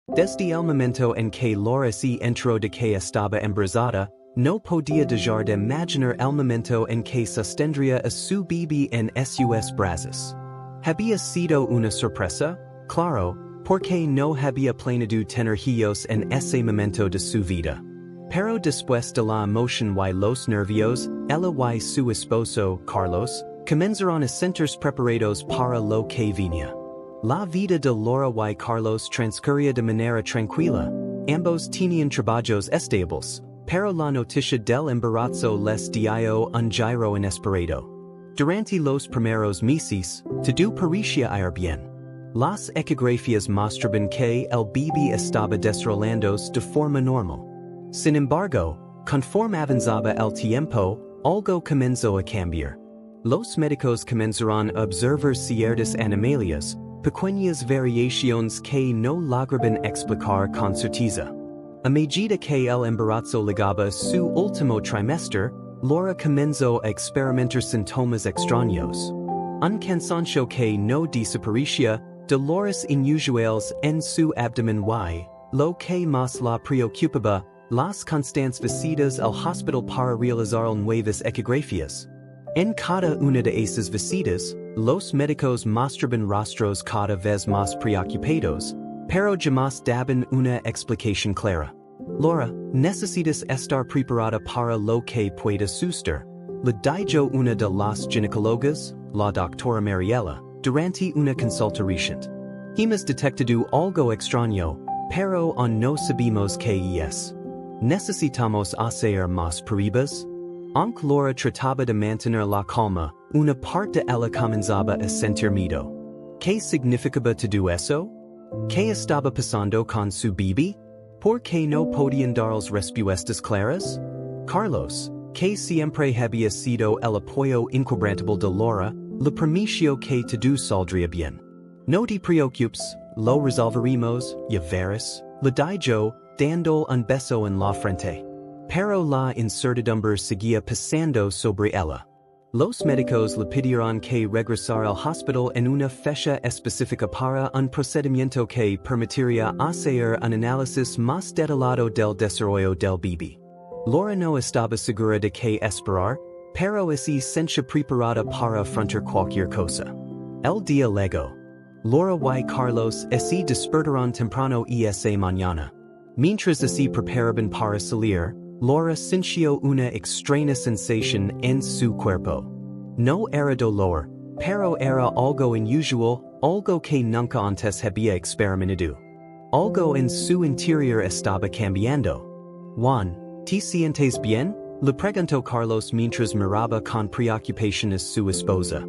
Desde el momento en que Laura se enteró de que estaba embarazada, no podía dejar de imaginar el momento en que sostendría a su bebé en sus brazos. ¿Había sido una sorpresa? Claro, porque no había planeado tener hijos en ese momento de su vida. Pero después de la emoción y los nervios, ella y su esposo, Carlos, comenzaron a sentirse preparados para lo que venía. La vida de Laura y Carlos transcurría de manera tranquila. Ambos tenían trabajos estables, pero la noticia del embarazo les dio un giro inesperado. Durante los primeros meses, todo parecía ir bien. Las ecografías mostraban que el bebé estaba desarrollándose de forma normal. Sin embargo, conforme avanzaba el tiempo, algo comenzó a cambiar. Los médicos comenzaron a observar ciertas anomalias, pequeñas variaciones que no lograban explicar con certeza. A medida que el embarazo llegaba a su último trimestre, Laura comenzó a experimentar síntomas extraños. Un cansancio que no desaparecía, dolores inusuales en su abdomen y, lo que más la preocupaba, las constantes visitas al hospital para realizar nuevas ecografías. En cada una de esas visitas, los médicos mostraban rostros cada vez más preocupados, pero jamás daban una explicación clara. Laura, necesitas estar preparada para lo que pueda suceder. Le dijo una de las ginecólogas, la doctora Mariela, durante una consulta reciente. Hemos detectado algo extraño, pero aún no sabemos qué es. ¿Necesitamos hacer más pruebas? Aunque Laura trataba de mantener la calma, una parte de ella comenzaba a sentir miedo. ¿Qué significaba todo eso? ¿Qué estaba pasando con su bebé? ¿Por qué no podían darles respuestas claras? Carlos, que siempre había sido el apoyo inquebrantable de Laura, le prometió que todo saldría bien. No te preocupes, lo resolveremos, ya verás, le dijo, dando un beso en la frente. Pero la incertidumbre seguía pesando sobre ella. Los médicos le pidieron que regresara al hospital en una fecha específica para un procedimiento que permitiría hacer un análisis más detallado del desarrollo del bebé. Laura no estaba segura de qué esperar, pero se sentía preparada para afrontar cualquier cosa. El día llegó. Laura y Carlos se despertaron temprano esa mañana. Mientras se preparaban para salir, Laura sintió una extraña sensación en su cuerpo. No era dolor, pero era algo inusual, algo que nunca antes había experimentado. Algo en su interior estaba cambiando. Juan, ¿te sientes bien? Le preguntó Carlos mientras miraba con preocupación a su esposa.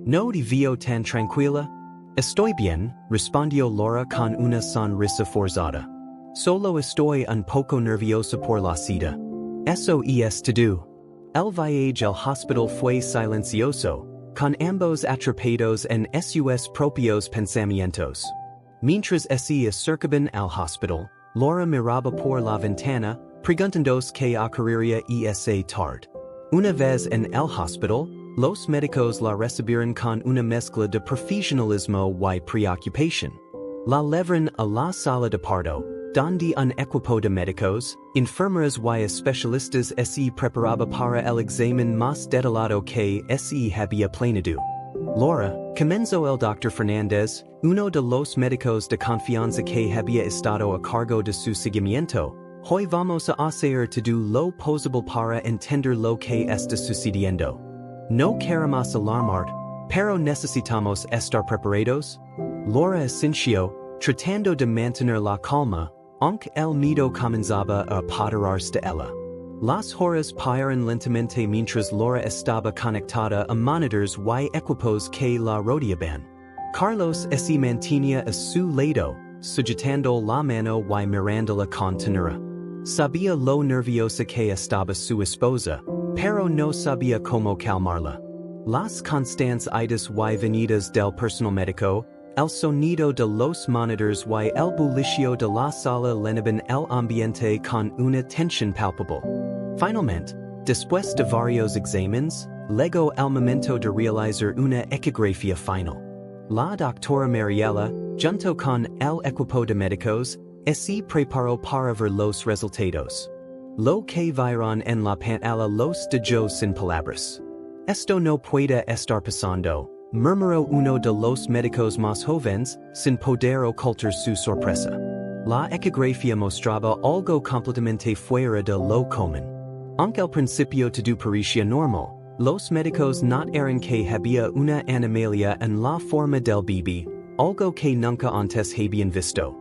¿No te veo tan tranquila? Estoy bien, respondió Laura con una sonrisa forzada. Solo estoy un poco nerviosa por la cita. Eso es todo. El viaje al hospital fue silencioso, con ambos atrapados en sus propios pensamientos. Mientras se acercaban al hospital, Laura miraba por la ventana, preguntándose qué ocurriría esa tarde. Una vez en el hospital, los médicos la recibieron con una mezcla de profesionalismo y preocupación. La llevaron a la sala de parto, donde un equipo de médicos, enfermeras y especialistas se preparaba para el examen más detallado que se había planeado. Laura, comenzó el Dr. Fernández, uno de los médicos de confianza que había estado a cargo de su seguimiento. Hoy vamos a hacer todo lo posible para entender lo que está sucediendo. No queremos alarmar, pero necesitamos estar preparados. Laura asintió, tratando de mantener la calma, aunque el miedo comenzaba a apoderarse de ella. Las horas pasaron lentamente mientras Laura estaba conectada a monitors y equipos que la rodeaban. Carlos se mantenía a su lado, sujetando la mano y mirándola con ternura. Sabía lo nerviosa que estaba su esposa, pero no sabía cómo calmarla. Las constantes idas y venidas del personal médico, el sonido de los monitors y el bullicio de la sala llenaban el ambiente con una tensión palpable. Finalmente, después de varios exámenes, llegó el momento de realizar una ecografía final. La doctora Mariela, junto con el equipo de médicos, Se preparo para ver los resultados. Lo que vieron en la pantalla los dejó sin palabras. Esto no puede estar pasando, murmuró uno de los médicos más jóvenes, sin poder ocultar su sorpresa. La ecografía mostraba algo completamente fuera de lo común. Aunque al principio todo parecía normal, los médicos notaron que había una anomalía en la forma del bebé, algo que nunca antes habían visto.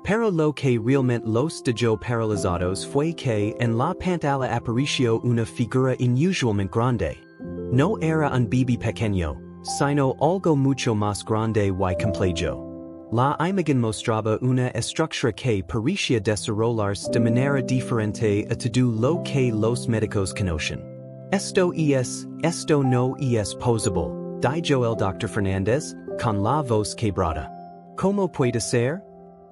Pero lo que realmente los dejó paralizados fue que en la pantalla apareció una figura inusualmente grande. No era un bebé pequeño, sino algo mucho más grande y complejo. La imagen mostraba una estructura que parecía desarrollarse de manera diferente a todo lo que los médicos conocen. Esto no es posible, dijo el Dr. Fernández, con la voz quebrada. ¿Cómo puede ser?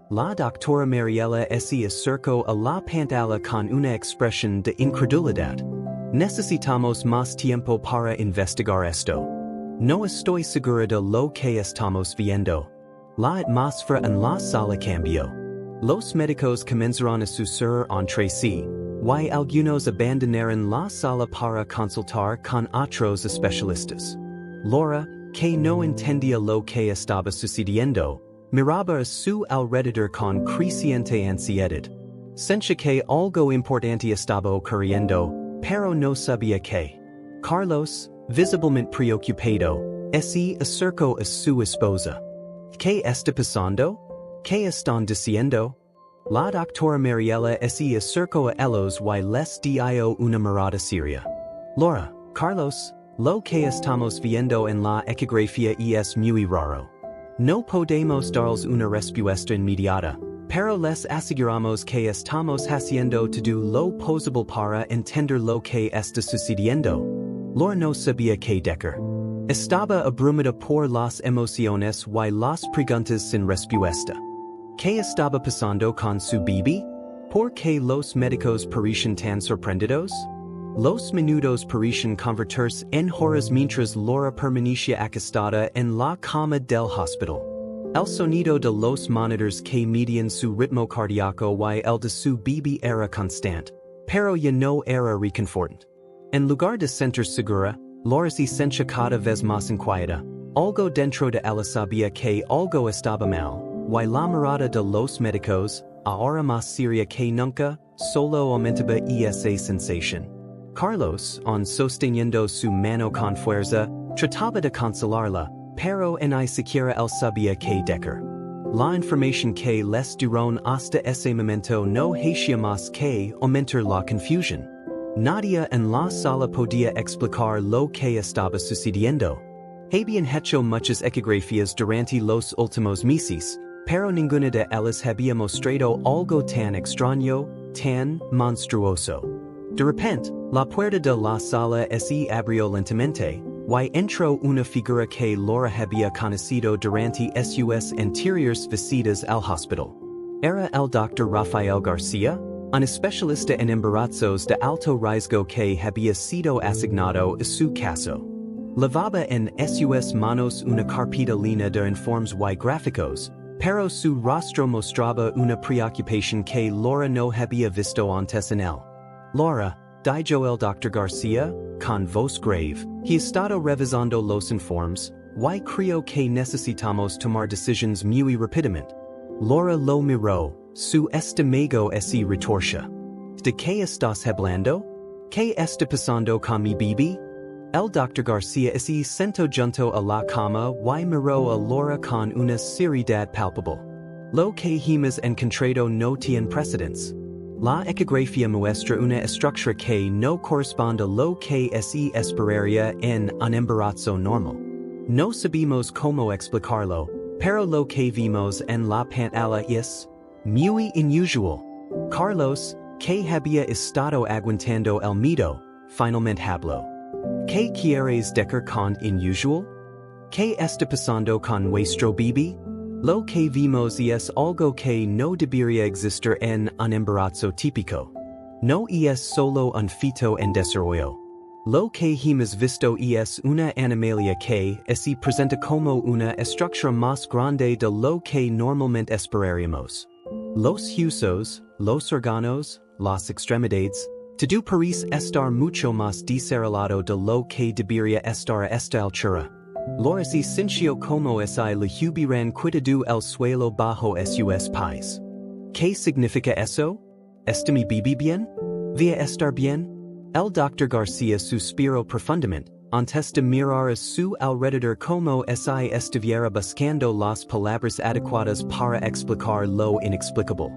La doctora Mariela se acercó a la pantalla con una expresión de incredulidad. Necesitamos más tiempo para investigar esto. No estoy segura de lo que estamos viendo. La atmósfera en la sala cambió. Los médicos comenzaron a susurrar entre sí, y algunos abandonaron la sala para consultar con otros especialistas. Laura, que no entendía lo que estaba sucediendo, miraba a su alrededor con creciente ansiedad. Sentía que algo importante estaba ocurriendo, pero no sabía qué. Carlos, visiblemente preocupado, se acercó a su esposa. ¿Qué está pasando? ¿Qué están diciendo? La doctora Mariela se acercó a ellos y les dio una mirada seria. Laura, Carlos, lo que estamos viendo en la ecografía es muy raro. No podemos darles una respuesta inmediata, pero les aseguramos que estamos haciendo todo lo posible para entender lo que está sucediendo. Laura no sabía qué decir. Estaba abrumada por las emociones y las preguntas sin respuesta. ¿Qué estaba pasando con su bebé? ¿Por qué los médicos parecían tan sorprendidos? Los minutos parecían convertirse en horas mientras Laura permanecía acostada en la cama del hospital. El sonido de los monitores que medían su ritmo cardíaco y el de su bebé era constante, pero ya no era reconfortante. En lugar de sentirse segura, Laura se sentía cada vez más inquieta. Algo dentro de ella sabía que algo estaba mal, y la mirada de los médicos, ahora más seria que nunca, solo aumentaba esa sensación. Carlos, sosteniendo su mano con fuerza, trataba de consolarla, pero ni siquiera él sabía qué decir. La información que les dieron hasta ese momento no hacía más que aumentar la confusión. Nadie en la sala podía explicar lo que estaba sucediendo. Habían hecho muchas ecografías durante los últimos meses, pero ninguna de ellas había mostrado algo tan extraño, tan monstruoso. De repente, la puerta de la sala se abrió lentamente, y entró una figura que Laura había conocido durante sus anteriores visitas al hospital. Era el Dr. Rafael García, un especialista en embarazos de alto riesgo que había sido asignado a su caso. Llevaba en sus manos una carpeta llena de informes y gráficos, pero su rostro mostraba una preocupación que Laura no había visto antes en él. Laura, dijo el Dr. García, con voz grave, he estado revisando los informes, y creo que necesitamos tomar decisiones muy rápidamente. Laura lo miró, su estómago se retorció. ¿De qué estás hablando? ¿Qué está pasando con mi bebé? El Dr. García se sentó junto a la cama y miró a Laura con una seriedad palpable. Lo que hemos encontrado no tiene precedentes. La ecografía muestra una estructura que no corresponde a lo que se esperaría en un embarazo normal. No sabemos cómo explicarlo, pero lo que vimos en la pantalla es muy inusual. Carlos, que había estado aguantando el miedo, finalmente habló. ¿Qué quieres decir con inusual? ¿Qué está pasando con nuestro bebé? Lo que vimos es algo que no debería existir en un embarazo típico. No es solo un feto en desarrollo. Lo que hemos visto es una anomalía que se presenta como una estructura más grande de lo que normalmente esperaríamos. Los huesos, los órganos, las extremidades, to do paris estar mucho más desarrollado de lo que debería estar a esta altura. Loris y silencio como si le hubieran quitado el suelo bajo sus pies. ¿Qué significa eso? ¿Está mi bebé bien? ¿Vía estar bien? El Dr. García suspiró profundamente, antes de mirar a su alrededor como si estuviera buscando las palabras adecuadas para explicar lo inexplicable.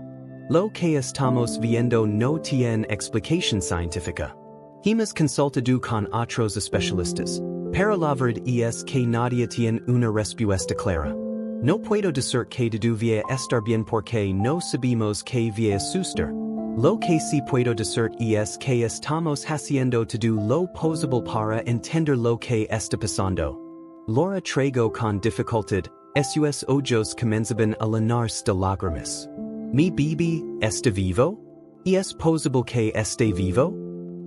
Lo que estamos viendo no tiene explicación científica. Hemos consultado con otros especialistas, pero la verdad es que nadie tiene una respuesta clara. No puedo decir que debía estar bien porque no sabemos que vía suster. Lo que sí puedo decir es que estamos haciendo todo lo posible para entender lo que está pasando. Laura tragó con dificultad, sus ojos comenzaban a llenarse de lágrimas. ¿Mi bebé está vivo? ¿Es posible que esté vivo?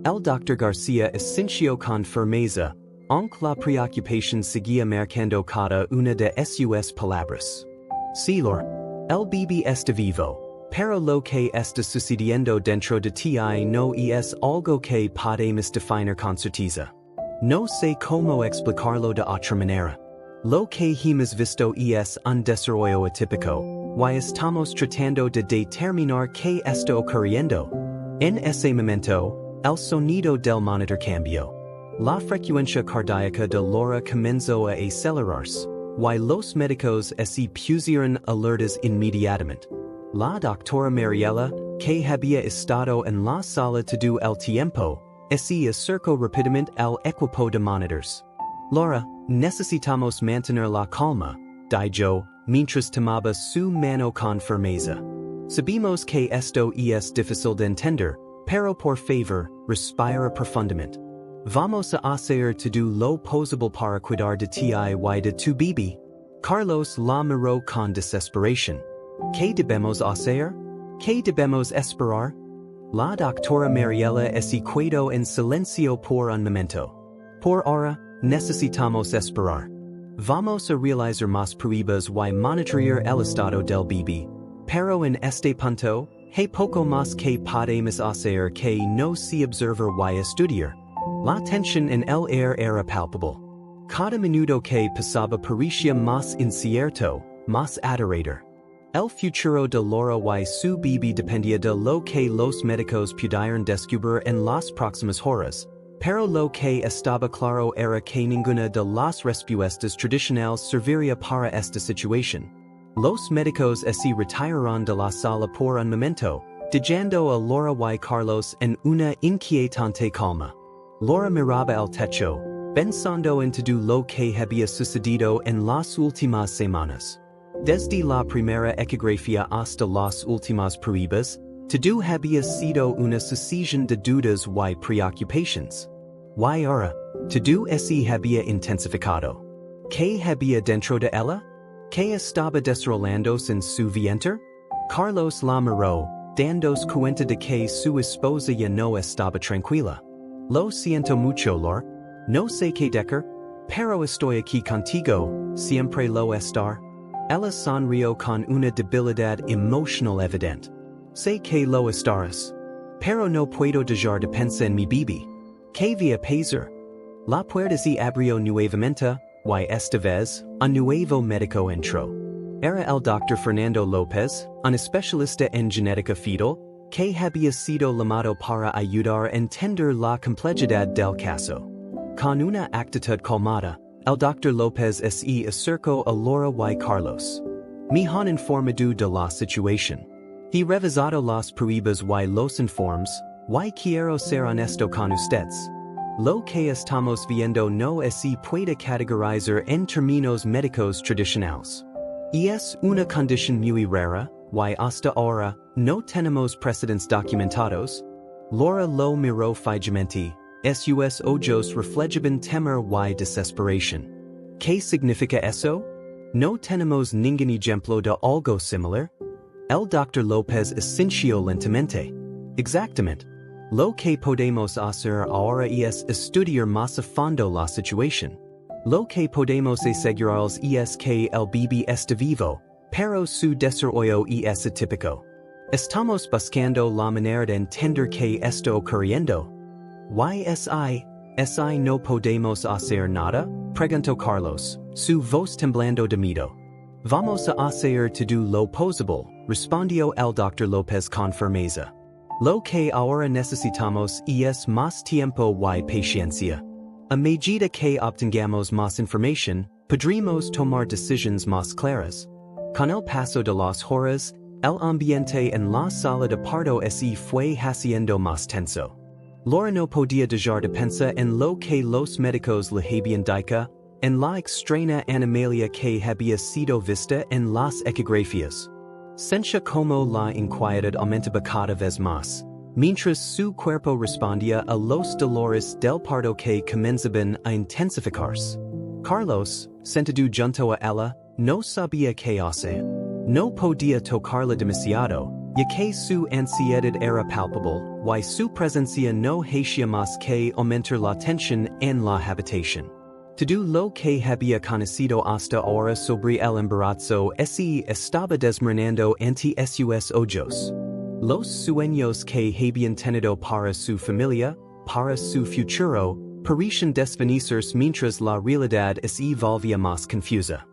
El Dr. García asintió con firmeza, aunque la preocupación seguía marcando cada una de sus palabras. Sí, Laura, el bebé está vivo. Pero lo que está sucediendo dentro de ti no es algo que podemos definir con certeza. No sé cómo explicarlo de otra manera. Lo que hemos visto es un desarrollo atípico, y estamos tratando de determinar qué está ocurriendo. En ese momento, el sonido del monitor cambió. La frecuencia cardíaca de Laura comenzó a acelerarse, y los médicos se pusieron alertas inmediatamente. La doctora Mariela, que había estado en la sala todo el tiempo, se acercó rápidamente al equipo de monitors. Laura, necesitamos mantener la calma, dijo, mientras tomaba su mano con firmeza. Sabemos que esto es difícil de entender, pero por favor, respira profundamente. Vamos a hacer todo lo posible para cuidar de ti y de tu bebé. Carlos la miró con desesperación. ¿Qué debemos hacer? ¿Qué debemos esperar? La doctora Mariela se quedó en silencio por un momento. Por ahora, necesitamos esperar. Vamos a realizar más pruebas y monitorear el estado del bebé. Pero en este punto, hay poco más que podemos hacer que no se observar y estudiar. La tensión en el aire era palpable. Cada minuto que pasaba parecía más incierto, más aterrador. El futuro de Laura y su bebé dependía de lo que los médicos pudieran descubrir en las próximas horas, pero lo que estaba claro era que ninguna de las respuestas tradicionales serviría para esta situación. Los médicos se retiraron de la sala por un momento, dejando a Laura y Carlos en una inquietante calma. Laura miraba el techo, pensando en todo lo que había sucedido en las últimas semanas. Desde la primera ecografía hasta las últimas pruebas, todo había sido una sucesión de dudas y preocupaciones. Y ahora, todo se había intensificado. ¿Qué había dentro de ella? ¿Qué estaba desarrollándose en su vientre? Carlos la miró, dándose cuenta de que su esposa ya no estaba tranquila. Lo siento mucho, Laura. No sé qué decir, pero estoy aquí contigo, siempre lo estar. Ella sonrió con una debilidad emocional evidente. Sé que lo estarás. Pero no puedo dejar de pensar en mi bebé. ¿Qué voy a hacer? La puerta se abrió nuevamente, y esta vez, un nuevo médico entró. Era el Dr. Fernando López, un especialista en genética fetal, que había sido llamado para ayudar a entender la complejidad del caso. Con una actitud calmada, el Dr. López se acercó a Laura y Carlos. Me han informado de la situación. He revisado las pruebas y los informes, y quiero ser honesto con ustedes. Lo que estamos viendo no se puede categorizar en términos médicos tradicionales. Es una condición muy rara, y hasta ahora, no tenemos precedentes documentados. Laura lo miró fijamente, sus ojos reflejaban temor y desesperación. ¿Qué significa eso? No tenemos ningún ejemplo de algo similar. El Dr. López asintió lentamente. Exactamente. Lo que podemos hacer ahora es estudiar más a fondo la situación. Lo que podemos asegurarles es que el bebé está vivo, pero su desarrollo es atípico. Estamos buscando la manera de entender que esto ocurriendo. Si no podemos hacer nada? Preguntó Carlos, su voz temblando de miedo. Vamos a hacer todo lo posible, respondió el Dr. López con firmeza. Lo que ahora necesitamos es más tiempo y paciencia. A medida que obtengamos más información, podremos tomar decisiones más claras. Con el paso de las horas, el ambiente en la sala de parto se fue haciendo más tenso. Laura no podía dejar de pensar en lo que los médicos le habían dicho, en la extraña anomalía que había sido vista en las ecografías. Sentía como la inquietud aumentaba cada vez más, mientras su cuerpo respondía a los dolores del parto que comenzaban a intensificarse. Carlos, sentado junto a ella, no sabía qué hacer. No podía tocarla demasiado, ya que su ansiedad era palpable, y su presencia no hacía más que aumentar la tensión en la habitación. Todo lo que había conocido hasta ahora sobre el embarazo se estaba desmoronando ante sus ojos. Los sueños que habían tenido para su familia, para su futuro, parecían desvanecerse mientras la realidad se volvía más confusa.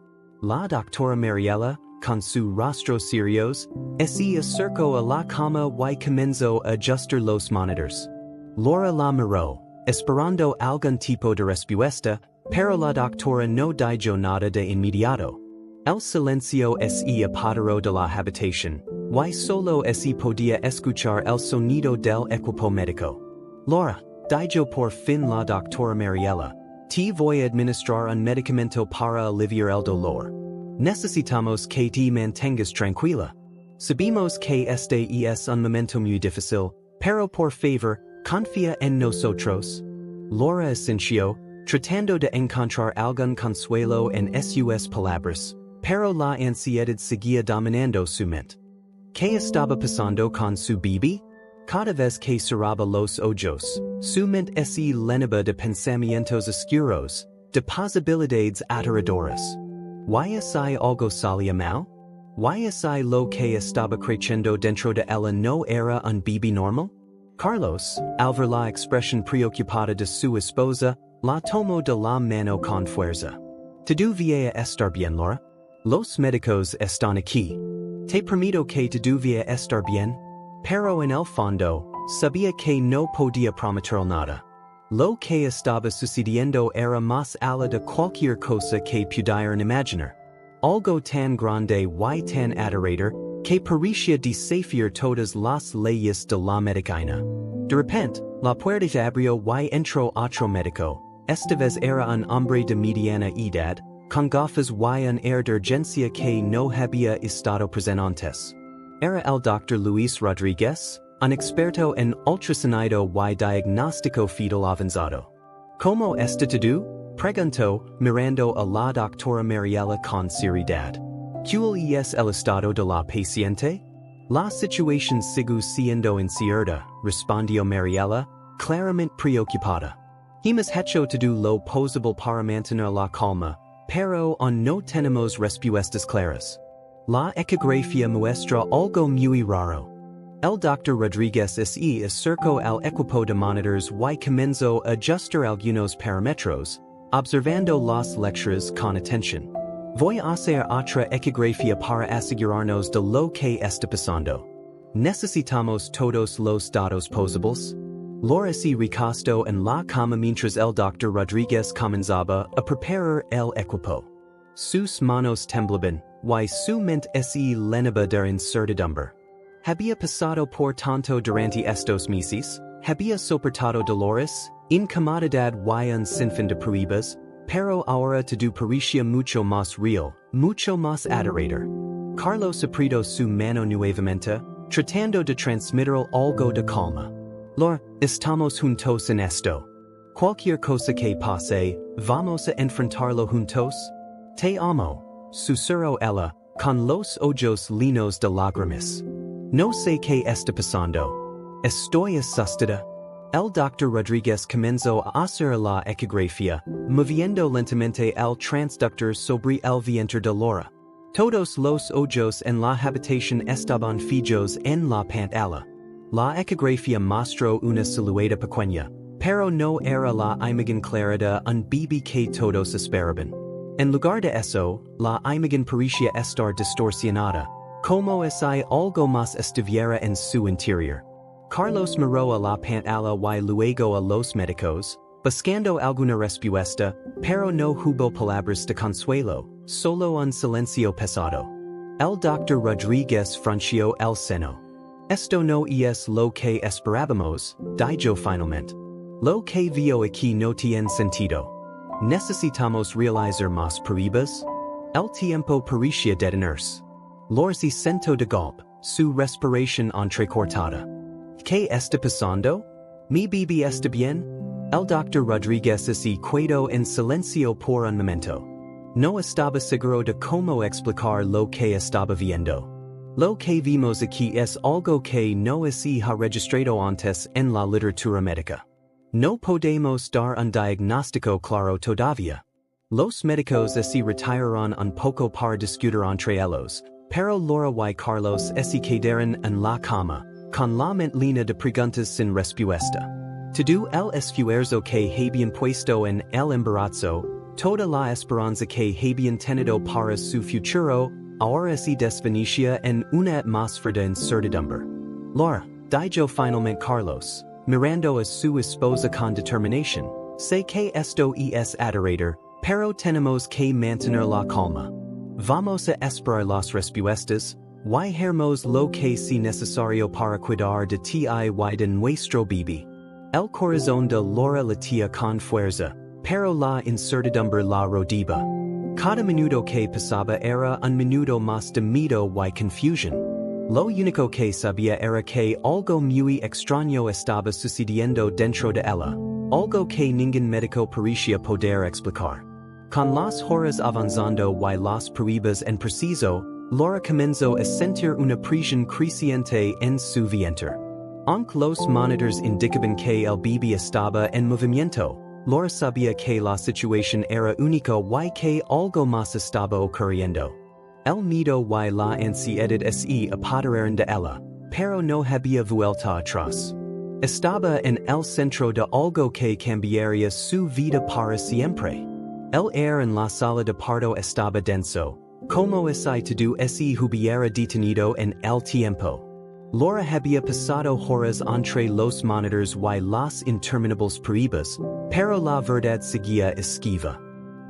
La doctora Mariela, con su rostro serio, se acercó a la cama y comenzó a ajustar los monitors. Laura la miró, esperando algún tipo de respuesta, pero la doctora no dijo nada de inmediato. El silencio se apoderó de la habitación, y solo se podía escuchar el sonido del equipo médico. Laura, dijo por fin la doctora Mariela, te voy a administrar un medicamento para aliviar el dolor. Necesitamos que te mantengas tranquila. Sabemos que este es un momento muy difícil, pero por favor, confía en nosotros. Laura asintió, tratando de encontrar algún consuelo en sus palabras, pero la ansiedad seguía dominando su mente. ¿Qué estaba pasando con su bebé? Cada vez que cerraba los ojos, su mente se llenaba de pensamientos oscuros, de posibilidades aterradoras. ¿Si algo salía mal? ¿Si lo que estaba creciendo dentro de ella no era un bebé normal? Carlos, al ver la expresión preocupada de su esposa, la tomó de la mano con fuerza. ¿Todo va a estar bien, Laura? Los médicos están aquí. Te prometo que todo va a estar bien. Pero en el fondo, sabía que no podía prometer nada. Lo que estaba sucediendo era más allá de cualquier cosa que pudieran imaginar. Algo tan grande y tan aterrador que parecía desafiar todas las leyes de la medicina. De repente, la puerta se abrió y entró otro médico. Esta vez era un hombre de mediana edad, con gafas y un air de urgencia que no había estado presente antes. Era el Dr. Luis Rodríguez, un experto en ultrasonido y diagnóstico fetal avanzado. ¿Cómo está todo? Preguntó, mirando a la doctora Mariela con seriedad. ¿Cuál es el estado de la paciente? La situación sigue siendo incierta, respondió Mariela, claramente preocupada. Hemos hecho todo lo posible para mantener la calma, pero aún no tenemos respuestas claras. La ecografía muestra algo muy raro. El Dr. Rodríguez se acercó al equipo de monitors y comenzó a ajustar algunos parámetros, observando las lecturas con atención. Voy a hacer otra ecografía para asegurarnos de lo que está pasando. Necesitamos todos los datos posibles. Laura se recostó en la cama mientras el Dr. Rodríguez comenzaba a preparar el equipo. Sus manos temblaban, y su mente se llenaba de incertidumbre. ¿Había pasado por tanto durante estos meses? ¿Había soportado dolores, incomodidad y un sinfín de pruebas? Pero ahora todo parecía mucho más real, mucho más aterrador. Carlos apretó su mano nuevamente, tratando de transmitir algo de calma. Laura, estamos juntos en esto. Cualquier cosa que pase, vamos a enfrentarlo juntos. Te amo, susurró ella, con los ojos llenos de lágrimas. No sé qué está pasando. Estoy asustada. El Dr. Rodríguez comenzó a hacer la ecografía, moviendo lentamente el transductor sobre el vientre de Laura. Todos los ojos en la habitación estaban fijos en la pantalla. La ecografía mostró una silueta pequeña, pero no era la imagen clara un bebé que todos esperaban. En lugar de eso, la imagen parecía estar distorsionada, como si algo más estuviera en su interior. Carlos miró a la pantalla y luego a los médicos, buscando alguna respuesta, pero no hubo palabras de consuelo, solo un silencio pesado. El doctor Rodríguez frunció el seno. Esto no es lo que esperábamos, dijo finalmente. Lo que vio aquí no tiene sentido. Necesitamos realizar más pruebas. El tiempo parecía detenerse. Lorsi sentó de golpe, su respiración entrecortada. ¿Qué está pasando? ¿Mi bebé está bien? El doctor Rodríguez se quedó en silencio por un momento. No estaba seguro de cómo explicar lo que estaba viendo. Lo que vimos aquí es algo que no se ha registrado antes en la literatura médica. No podemos dar un diagnóstico claro todavía. Los médicos se retiraron un poco para discutir entre ellos, pero Laura y Carlos se quedaron en la cama, con la mente llena de preguntas sin respuesta. Todo el esfuerzo que habían puesto en el embarazo, toda la esperanza que habían tenido para su futuro, ahora se desvanecía en una atmósfera de incertidumbre. Laura, dijo finalmente Carlos, mirando a su esposa con determinación, sé que esto es aterrador, pero tenemos que mantener la calma. Vamos a esperar las respuestas, y haremos lo que sea necesario para cuidar de ti y de nuestro bebé. El corazón de Laura latía con fuerza, pero la incertidumbre la rodeaba. Cada minuto que pasaba era un minuto más de miedo y confusión. Lo único que sabía era que algo muy extraño estaba sucediendo dentro de ella, algo que ningún médico parecía poder explicar. Con las horas avanzando y las pruebas en preciso, Laura comenzó a sentir una presión creciente en su vientre. Aunque los monitores indicaban que el bebé estaba en movimiento, Laura sabía que la situación era única y que algo más estaba ocurriendo. El miedo y la ansiedad se apoderaron de ella, pero no había vuelta atrás. Estaba en el centro de algo que cambiaría su vida para siempre. El aire en la sala de parto estaba denso, como si todo se hubiera detenido en el tiempo. Laura había pasado horas entre los monitores y las interminables pruebas, pero la verdad seguía esquiva.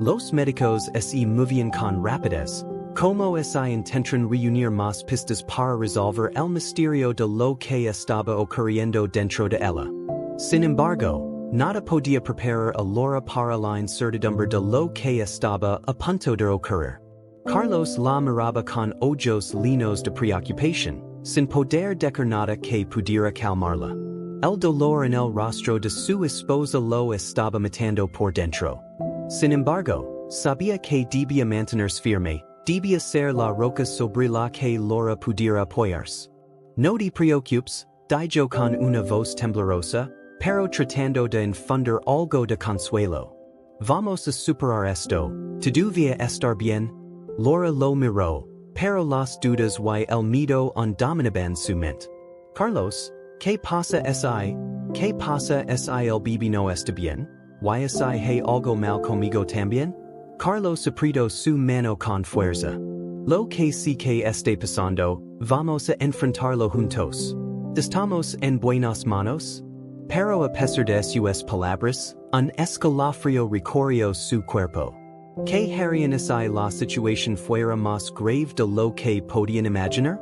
Los médicos se movían con rapidez, como si intentan reunir más pistas para resolver el misterio de lo que estaba ocurriendo dentro de ella. Sin embargo, nada podía preparar a Laura para la incertidumbre de lo que estaba a punto de ocurrir. Carlos la miraba con ojos llenos de preocupación, sin poder decir nada que pudiera calmarla. El dolor en el rostro de su esposa lo estaba matando por dentro. Sin embargo, sabía que debía mantenerse firme, debía ser la roca sobre la que Laura pudiera apoyarse. No te preocupes, dijo con una voz temblorosa, pero tratando de infundir algo de consuelo. Vamos a superar esto, todo va a estar bien. Laura lo miró, pero las dudas y el miedo dominaban su mente. Carlos, ¿qué pasa si? ¿Qué pasa si el bebé no está bien? ¿Y si hay algo mal conmigo también? Carlos apretó su mano con fuerza. Lo que sí que esté pasando, vamos a enfrentarlo juntos. ¿Estamos en buenas manos? Pero a pesar de sus palabras, un escalofrío recorrió su cuerpo. ¿Que harían si la situación fuera más grave de lo que podían imaginar?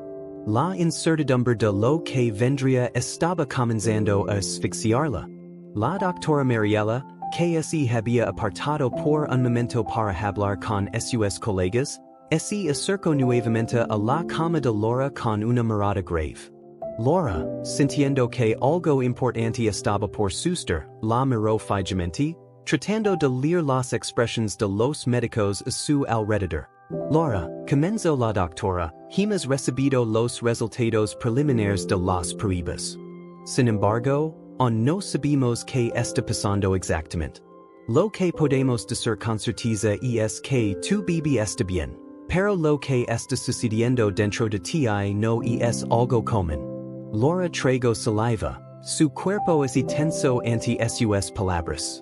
La incertidumbre de lo que vendría estaba comenzando a asfixiarla. La doctora Mariela, que se había apartado por un momento para hablar con sus colegas, se acercó nuevamente a la cama de Laura con una mirada grave. Laura, sintiendo que algo importante estaba por suceder, la miró fijamente, tratando de leer las expresiones de los médicos a su alrededor. Laura, comenzó la doctora, hemos recibido los resultados preliminares de las pruebas. Sin embargo, aún no sabemos qué está pasando exactamente. Lo que podemos decir con certeza es que tu bebé está bien, pero lo que está sucediendo dentro de ti no es algo común. Laura trago saliva, su cuerpo es tenso ante sus palabras.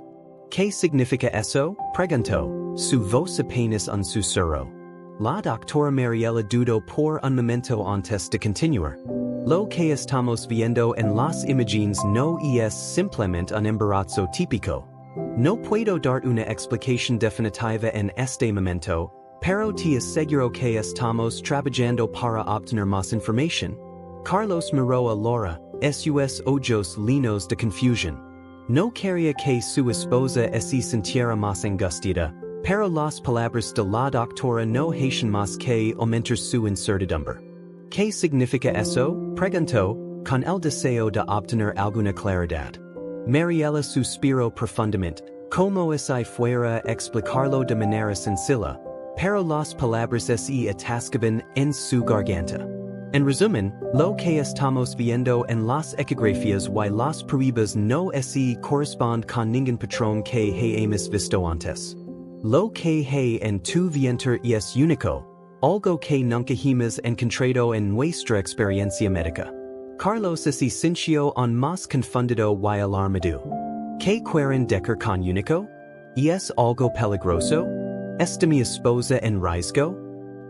¿Qué significa eso? Preguntó, su voz apenas un susurro. La doctora Mariela dudó por un momento antes de continuar. Lo que estamos viendo en las imágenes no es simplemente un embarazo típico. No puedo dar una explicación definitiva en este momento, pero te aseguro que estamos trabajando para obtener más información. Carlos miró a Laura, sus ojos llenos de confusión. No quería que su esposa se sintiera más angustiada, pero las palabras de la doctora no hacían más que aumentar su incertidumbre. ¿Qué significa eso? Preguntó, con el deseo de obtener alguna claridad. Mariela suspiró profundamente, como si fuera a explicarlo de manera sencilla, pero las palabras se atascaban en su garganta. En resumen, lo que estamos viendo en las ecografías y las pruebas no se corresponde con ningún patrón que hemos visto antes. Lo que hay en tu vientre es único, algo que nunca hemos encontrado en nuestra experiencia médica. Carlos se sintió aún más confundido y alarmado. ¿Qué quieren decir con único? ¿Es algo peligroso? ¿Está mi esposa en riesgo?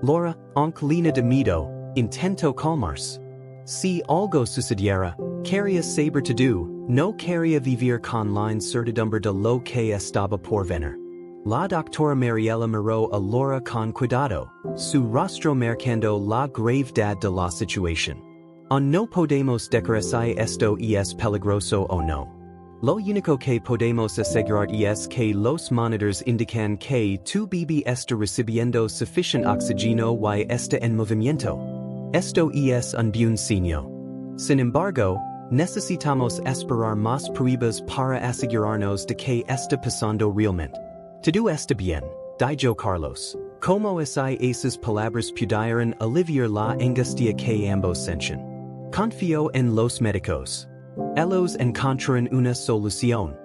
Laura, aunque llena de miedo, intentó calmarse. Si algo sucediera, quería saber todo, no quería vivir con la incertidumbre de lo que estaba por venir. La doctora Mariela miró a Laura con cuidado, su rostro marcando la gravedad de la situación. Aún no podemos decir si esto es peligroso o no. Lo único que podemos asegurar es que los monitores indican que tu bebé está recibiendo suficiente oxígeno y está en movimiento. Esto es un buen signo. Sin embargo, necesitamos esperar más pruebas para asegurarnos de que está pasando realmente. Todo está bien, dijo Carlos. Como si esas palabras pudieran aliviar la angustia que ambos sienten. Confío en los médicos. Ellos encontraron una solución.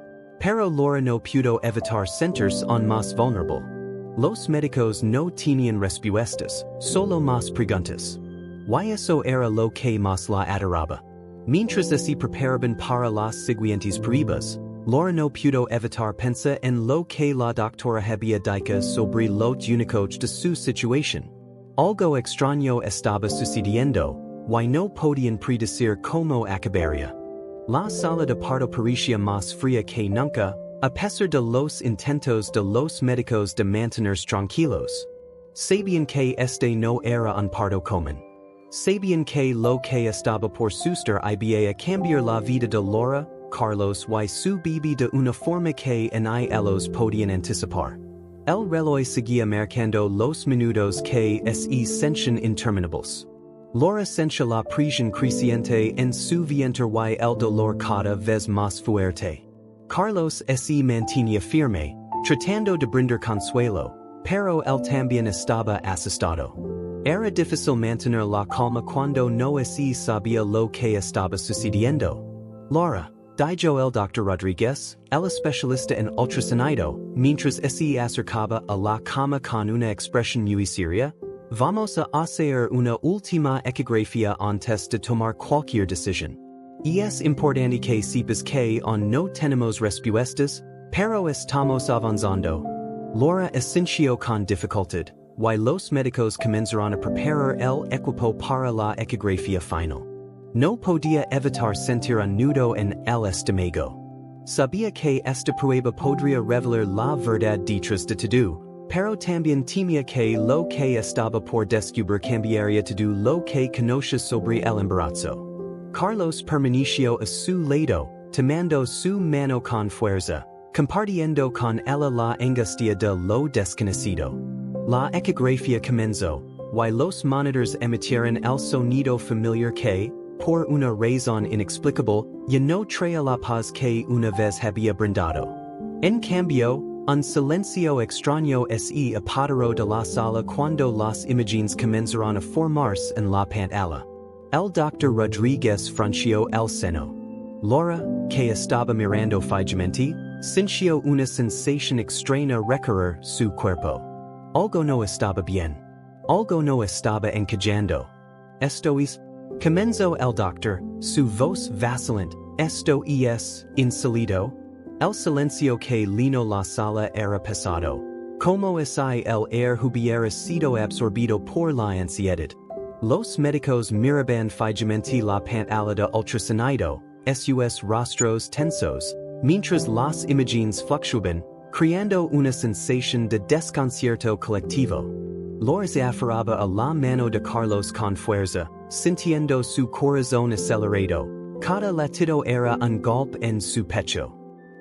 Pero Laura no pudo evitar sentirse aún más vulnerable. Los médicos no tenían respuestas, solo más preguntas. Y eso era lo que más la aterraba. Mientras se preparaban para las siguientes pruebas, Laura no pudo evitar pensar en lo que la doctora había dicho sobre los únicos de su situación. Algo extraño estaba sucediendo, y no podían predecir cómo acabaría. La sala de parto parecía más fría que nunca, a pesar de los intentos de los médicos de mantenerse tranquilos. Sabían que este no era un parto común. Sabían que lo que estaba por suceder iba a cambiar la vida de Laura, Carlos y su bebé de una forma que ni ellos podían anticipar. El reloj seguía marcando los minutos que se sentían interminables. Laura sentía la presión creciente en su vientre y el dolor cada vez más fuerte. Carlos se mantenía firme, tratando de brindar consuelo, pero él también estaba asustado. Era difícil mantener la calma cuando no se sabía lo que estaba sucediendo. Laura, dijo el Dr. Rodríguez, el especialista en ultrasonido, mientras se acercaba a la cama con una expresión muy seria, vamos a hacer una última ecografía antes de tomar cualquier decisión. Es importante que sepas que aún no tenemos respuestas, pero estamos avanzando. Laura asintió con dificultad, y los médicos comenzaron a preparar el equipo para la ecografía final. No podía evitar sentir un nudo en el estómago. Sabía que esta prueba podría revelar la verdad detrás de todo, pero también temía que lo que estaba por descubrir cambiaría todo lo que conoce sobre el embarazo. Carlos permaneció a su lado, tomando su mano con fuerza, compartiendo con ella la angustia de lo desconocido. La ecografía comenzó, y los monitores emitieron el sonido familiar que, por una razón inexplicable, ya no traía la paz que una vez había brindado. En cambio, un silencio extraño se apoderó de la sala cuando las imágenes comenzaron a formarse en la pantalla. El Dr. Rodríguez frunció el seno. Laura, que estaba mirando fijamente, sintió una sensación extraña recorrer su cuerpo. Algo no estaba bien. algo no estaba encajando. Estois, comenzo el doctor, su voz vacilante, esto es, insolido, el silencio que llenó la sala era pesado, como si el aire hubiera sido absorbido por la ansiedad. Los médicos miraban fijamente la pantalla de ultrasonido, sus rostros tensos, mientras las imágenes fluctuaban, creando una sensación de desconcierto colectivo. Loris aferraba a la mano de Carlos con fuerza, sintiendo su corazón acelerado. Cada latido era un golpe en su pecho.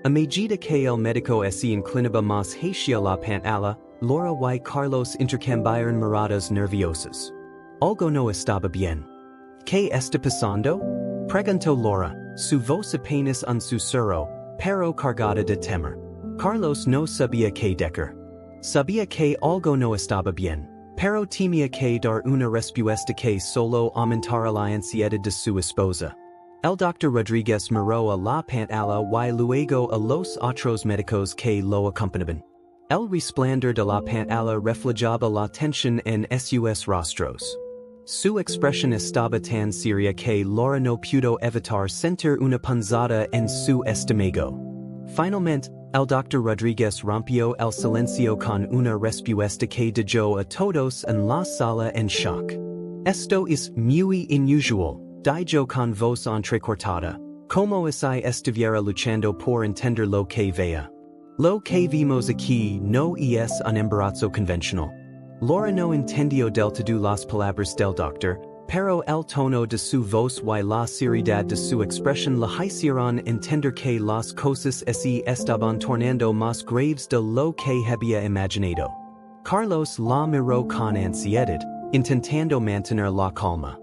A medida que el médico se inclinaba más hacia la pantalla, Laura y Carlos intercambiaron miradas nerviosas. Algo no estaba bien. ¿Qué está pasando? Preguntó Laura, su voz apenas un susurro, pero cargada de temor. Carlos no sabía qué decir. Sabía que algo no estaba bien, pero temía que dar una respuesta que solo aumentara la ansiedad de su esposa. El doctor Rodríguez miró a la pantalla y luego a los otros médicos que lo acompañaban. El resplandor de la pantalla reflejaba la tensión en sus rostros. Su expresión estaba tan seria que Laura no pudo evitar sentir una punzada en su estómago. Finalmente, el doctor Rodríguez rompió el silencio con una respuesta que dejó a todos en la sala en shock. Esto es muy inusual, dijo con voz entrecortada, como si estuviera luchando por entender lo que veía. Lo que vimos aquí no es un embarazo convencional. Laura no entendió del todo las palabras del doctor, pero el tono de su voz y la seriedad de su expresión le hicieron entender que las cosas se estaban tornando más graves de lo que había imaginado. Carlos la miró con ansiedad, intentando mantener la calma.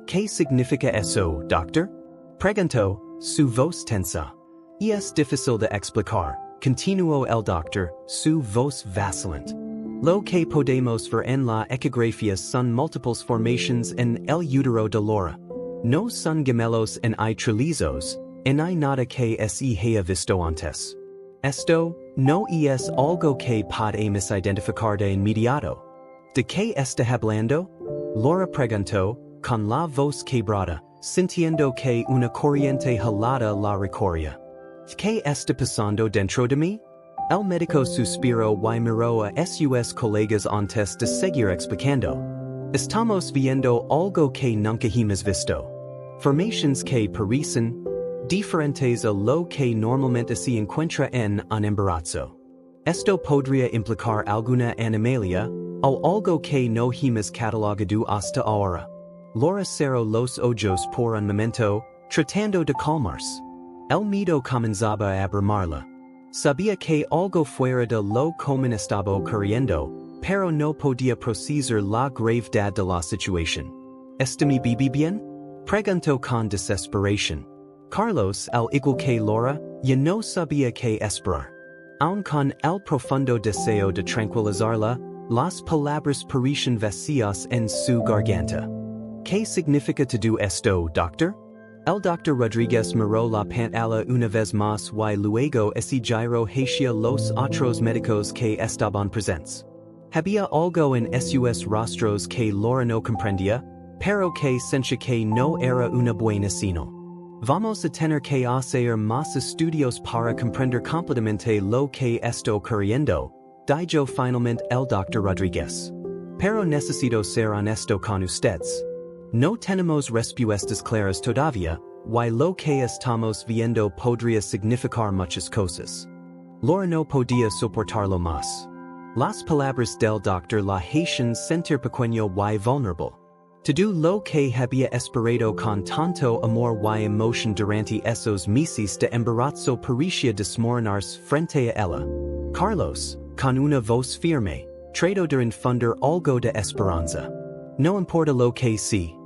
¿Qué significa eso, doctor? Preguntó, su voz tensa. Es difícil de explicar, continuó el doctor, su voz vacilante. Lo que podemos ver en la ecografía son múltiples formaciones en el útero de Laura. No son gemelos en hay trillizos, en hay nada que se haya visto antes. Esto no es algo que podemos identificar de inmediato. ¿De qué está hablando? Laura preguntó, con la voz quebrada, sintiendo que una corriente helada la recorría. ¿Qué está pasando dentro de mí? El médico suspiró y miró a sus colegas antes de seguir explicando. Estamos viendo algo que nunca hemos visto. Formaciones que parecen diferentes a lo que normalmente se encuentra en un embarazo. Esto podría implicar alguna anomalía o algo que no hemos catalogado hasta ahora. Laura cerró los ojos por un momento, tratando de calmarse. El miedo comenzaba a abrumarla. Sabía que algo fuera de lo común estaba ocurriendo, pero no podía procesar la gravedad de la situación. ¿Está mi bebé bien? Preguntó con desesperación. Carlos, al igual que Laura, ya no sabía qué esperar. Aun con el profundo deseo de tranquilizarla, las palabras parecían vacías en su garganta. ¿Qué significa todo esto, doctor? El doctor Rodríguez miró la pantalla una vez más y luego se giró hacia los otros médicos que estaban presentes. Había algo en sus rostros que Laura no comprendía, pero que sentía que no era una buena señal. Vamos a tener que hacer más estudios para comprender completamente lo que está ocurriendo, dijo finalmente el doctor Rodríguez. Pero necesito ser honesto con ustedes. No tenemos respuestas claras todavía, y lo que estamos viendo podría significar muchas cosas. Laura no podía soportarlo más. Las palabras del doctor la hacían sentir pequeño y vulnerable. Todo lo que había esperado con tanto amor y emoción durante esos meses de embarazo parecía desmoronarse frente a ella. Carlos, con una voz firme, trató de infundir algo de esperanza. No importa lo que sea.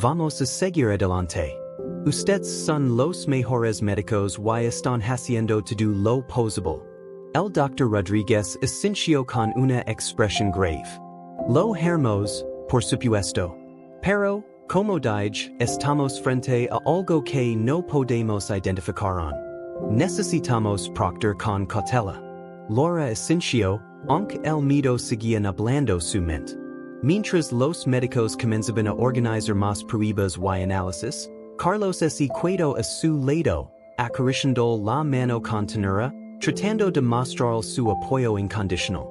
Vamos a seguir adelante. Ustedes son los mejores médicos y están haciendo todo lo posible. El doctor Rodríguez asintió con una expresión grave. Lo haremos, por supuesto. Pero, como dije, estamos frente a algo que no podemos identificar aún. Necesitamos proceder con cautela. Laura asintió, aunque el miedo seguía nublando su mente. Mientras los médicos comenzaban a organizar más pruebas y análisis, Carlos se quedó a su lado, acariciando la mano con ternura, tratando de mostrar su apoyo incondicional.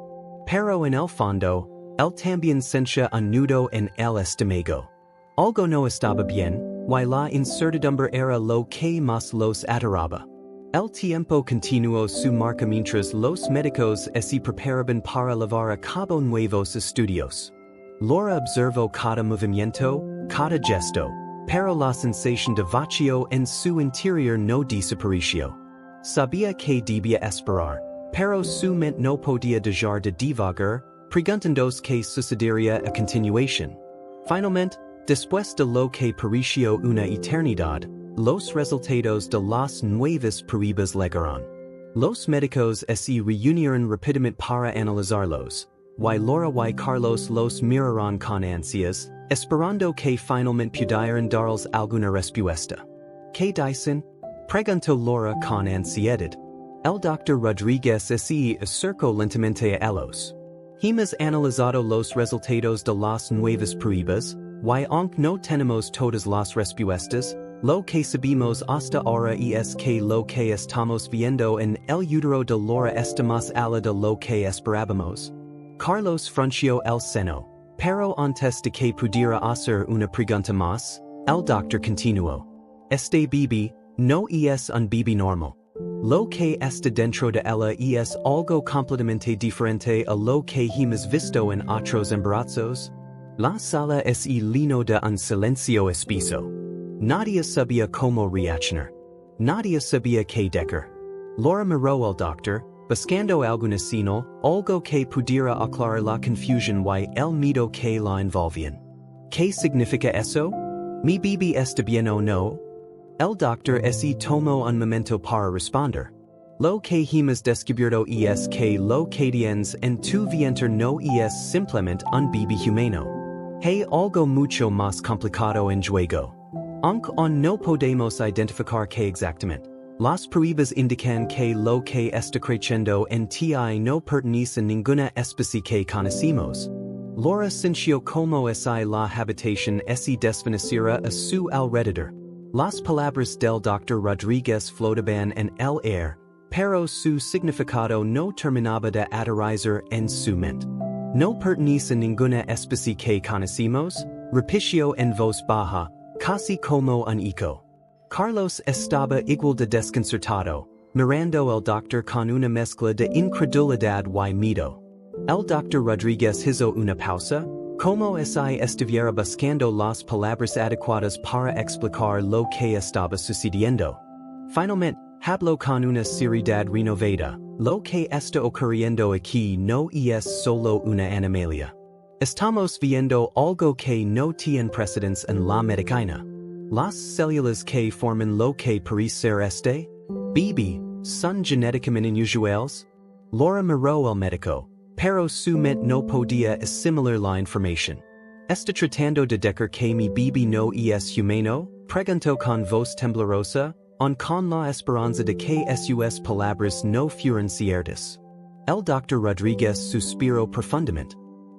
Pero en el fondo, él también sentía un nudo en el estómago. Algo no estaba bien, y la incertidumbre era lo que más los aterraba. El tiempo continuó su marcha mientras los médicos se preparaban para llevar a cabo nuevos estudios. Laura observó cada movimiento, cada gesto, pero la sensación de vacío en su interior no desapareció. Sabía que debía esperar, pero su mente no podía dejar de divagar, preguntándose qué sucedería a continuación. Finalmente, después de lo que pareció una eternidad, los resultados de las nuevas pruebas llegaron. Los médicos se reunieron rápidamente para analizarlos, y Laura y Carlos los miraron con ansias, esperando que finalmente pudieran darles alguna respuesta. ¿Qué dicen? Preguntó Laura con ansiedad. El doctor Rodríguez se acercó lentamente a ellos. Hemos analizado los resultados de las nuevas pruebas, y aunque no tenemos todas las respuestas, lo que sabemos hasta ahora es que lo que estamos viendo en el útero de Laura está más allá de lo que esperábamos. Carlos frunció el seno, pero antes de que pudiera hacer una pregunta más, el doctor continuó. Este bebé no es un bebé normal. Lo que está dentro de ella es algo completamente diferente a lo que hemos visto en otros embarazos. La sala es lleno de un silencio espeso. Nadie sabía cómo reaccionar. Nadie sabía qué decir. Laura miró al doctor, buscando alguna señal, algo que pudiera aclarar la confusión y el miedo que la envolvían. ¿Qué significa eso? ¿Mi bebé está bien o no? El doctor se tomó un momento para responder. Lo que hemos descubierto es que lo que tienes en tu vientre no es simplemente un bebé humano. Hay algo mucho más complicado en juego. Aunque aún no podemos identificar qué exactamente, las pruebas indican que lo que está creciendo en ti no pertenece a ninguna especie que conocemos. Laura sintió como la habitación se desvaneciera a su alrededor. Las palabras del Dr. Rodríguez flotaban en el aire, pero su significado no terminaba de aterrizar en su mente. No pertenece a ninguna especie que conocemos, repitió en voz baja, casi como un eco. Carlos estaba igual de desconcertado, mirando al doctor con una mezcla de incredulidad y miedo. El Dr. Rodríguez hizo una pausa, como si estuviera buscando las palabras adecuadas para explicar lo que estaba sucediendo. Finalmente, habló con una seriedad renovada. Lo que está ocurriendo aquí no es solo una anomalía. Estamos viendo algo que no tiene precedentes en la medicina. Las células que forman lo que parece ser este bebé son genéticamente inusuales. Laura miró al médico, pero su mente no podía asimilar la información. ¿Está tratando de decir que mi bebé no es humano? Preguntó con voz temblorosa, aun con la esperanza de que sus palabras no fueran ciertas. El Dr. Rodríguez suspiró profundamente.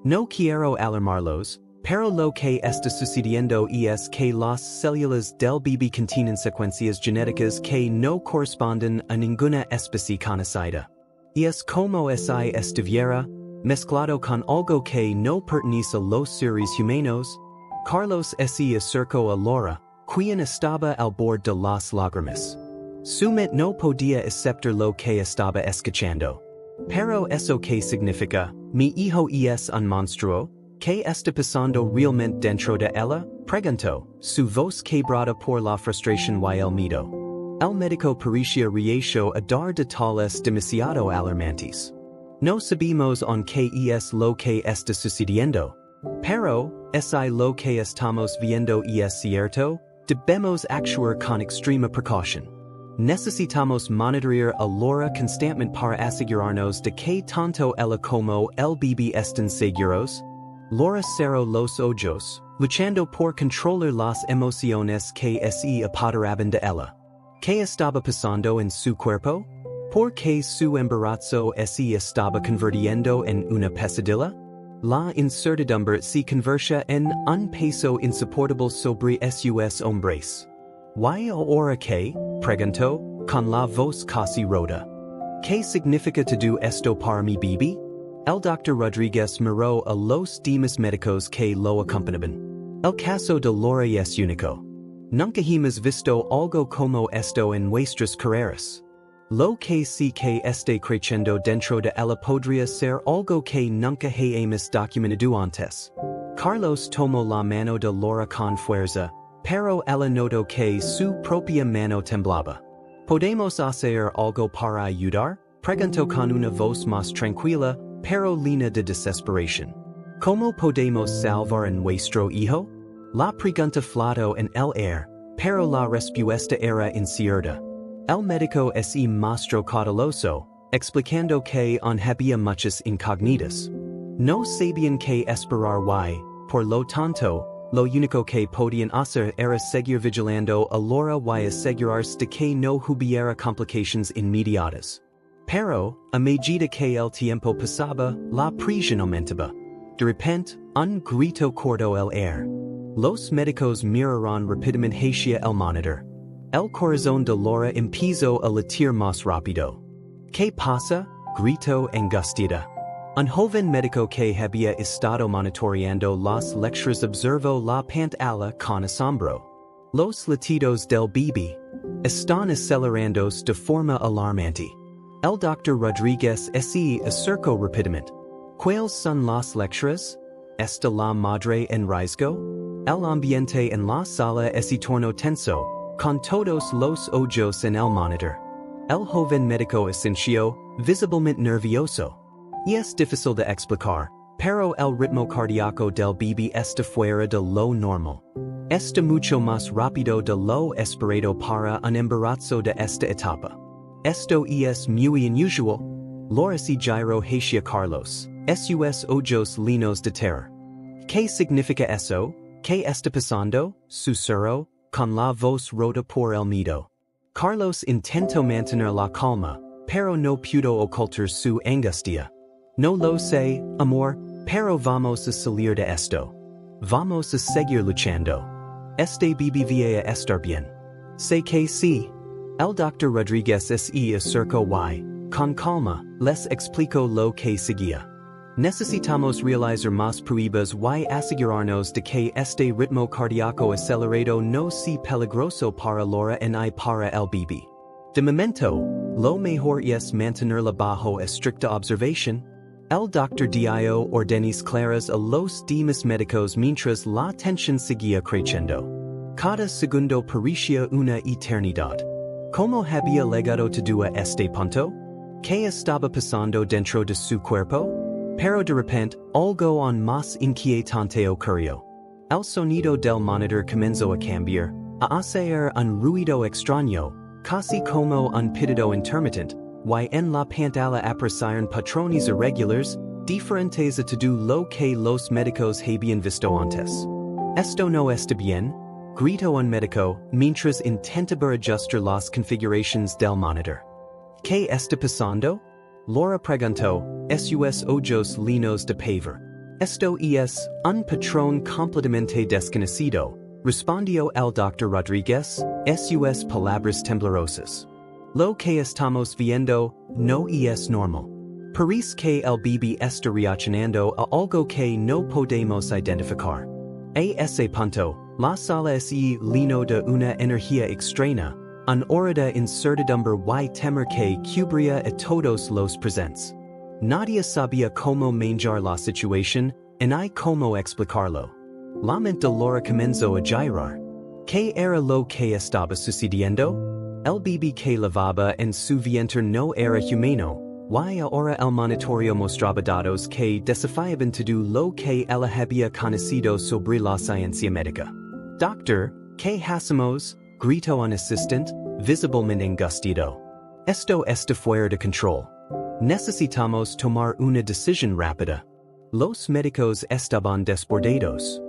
No quiero alarmarlos, pero lo que está sucediendo es que las células del bebé contienen secuencias genéticas que no corresponden a ninguna especie conocida. Es como si estuviera mezclado con algo que no pertenece a los seres humanos. Carlos se acercó a Laura, quien estaba al borde de las lágrimas. Su mente no podía aceptar lo que estaba escuchando. Pero eso qué significa, mi hijo es un monstruo, ¿qué está pasando realmente dentro de ella? Preguntó, su voz quebrada por la frustración y el miedo. El médico parecía reacio a dar detalles demasiado alarmantes. No sabemos aún qué es lo que está sucediendo. Pero, si lo que estamos viendo es cierto, debemos actuar con extrema precaución. Necesitamos monitorear a Laura constantemente para asegurarnos de que tanto ella como el bebé estén seguros. Laura cerró los ojos, luchando por controlar las emociones que se apoderaban de ella. ¿Qué estaba pasando en su cuerpo? ¿Por qué su embarazo se estaba convirtiendo en una pesadilla? La incertidumbre se conversa en un peso insoportable sobre sus hombres. ¿Y ahora qué? Preguntó, con la voz casi rota. ¿Qué significa todo esto para mi bebé? El doctor Rodríguez miró a los demás médicos que lo acompañaban. El caso de Laura es único. Nunca hemos visto algo como esto en nuestras carreras. Lo que sí que esté creciendo dentro de ella podría ser algo que nunca hemos documentado antes. Carlos tomó la mano de Laura con fuerza, pero ella notó que su propia mano temblaba. ¿Podemos hacer algo para ayudar? Preguntó con una voz más tranquila, pero llena de desesperación. ¿Cómo podemos salvar a nuestro hijo? La pregunta flotó en el aire, pero la respuesta era incierta. El médico se mostró cauteloso, explicando que aún había muchas incógnitas. No sabían qué esperar y, por lo tanto, lo único que podían hacer era seguir vigilando a Laura y asegurarse de que no hubiera complicaciones inmediatas. Pero, a medida que el tiempo pasaba, la presión aumentaba. De repente, un grito cortó el aire. Los médicos miraron rápidamente hacia el monitor. El corazón de Laura empezó a latir más rápido. ¿Qué pasa? Gritó angustiada. Un joven médico que había estado monitoreando las lecturas observó la pantalla con asombro. Los latidos del bebé están acelerándose de forma alarmante. El doctor Rodríguez se acercó rápidamente. ¿Cuáles son las lecturas? ¿Está la madre en riesgo? El ambiente en la sala se tornó tenso, con todos los ojos en el monitor. El joven médico asintió, visiblemente nervioso. Y es difícil de explicar, pero el ritmo cardíaco del bebé está fuera de lo normal. Está mucho más rápido de lo esperado para un embarazo de esta etapa. Esto es muy inusual. Laura se giró hacia Carlos, sus ojos llenos de terror. ¿Qué significa eso? ¿Qué está pasando? Susurró, con la voz rota por el miedo. Carlos intentó mantener la calma, pero no pudo ocultar su angustia. No lo sé, amor, pero vamos a salir de esto. Vamos a seguir luchando. Este bebé va a estar bien. Sé que sí. El doctor Rodríguez se acercó y, con calma, les explicó lo que seguía. Necesitamos realizar más pruebas y asegurarnos de que este ritmo cardíaco acelerado no sea peligroso para Laura y para el bebé. De momento, lo mejor es mantenerla bajo estricta observación. El doctor dio órdenes claras a los demás médicos mientras la tensión seguía creciendo. Cada segundo parecía una eternidad. ¿Cómo había llegado todo a este punto? ¿Qué estaba pasando dentro de su cuerpo? Pero de repente, algo aún más inquietante ocurrió. El sonido del monitor comenzó a cambiar, a hacer un ruido extraño, casi como un pitido intermitente, y en la pantalla aparecieron patrones irregulares, diferentes a todo lo que los médicos habían visto antes. ¿Esto no está bien? Gritó un médico, mientras intentaba ajustar las configuraciones del monitor. ¿Qué está pasando? Laura preguntó, sus ojos llenos de pavor. Esto es un patrón completamente desconocido, respondió el doctor Rodríguez, sus palabras temblorosas. Lo que estamos viendo no es normal. Parece que el bebé está reaccionando a algo que no podemos identificar. A ese punto, la sala se llenó de una energía extraña, una hora de incertidumbre y temor que cubría a todos los presentes. Nadie sabía cómo manejar la situación, ni cómo explicarlo. La mente de Laura comenzó a girar. ¿Qué era lo que estaba sucediendo? El bebé que lavaba en su vientre no era humano, y ahora el monitoreo mostraba datos que desafiaban todo lo que ella había conocido sobre la ciencia médica. Doctor, ¿qué hacemos? Gritó un asistente, visiblemente angustiado. Esto está fuera de control. Necesitamos tomar una decisión rápida. Los médicos estaban desbordados.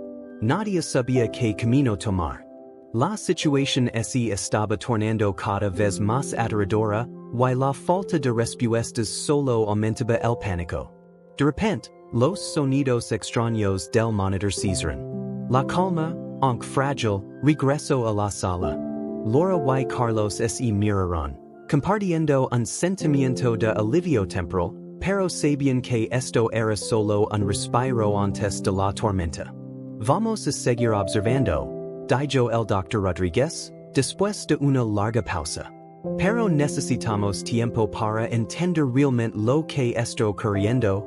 Nadie sabía qué camino tomar. La situación se estaba tornando cada vez más aterradora, y la falta de respuestas solo aumentaba el pánico. De repente, Los sonidos extraños del monitor Caesaren. La calma, aunque frágil, regresó a la sala. Laura y Carlos se miraron, compartiendo un sentimiento de alivio temporal, pero sabían que esto era solo un respiro antes de la tormenta. Vamos a seguir observando, dijo el Dr. Rodríguez, después de una larga pausa. Pero necesitamos tiempo para entender realmente lo que está ocurriendo.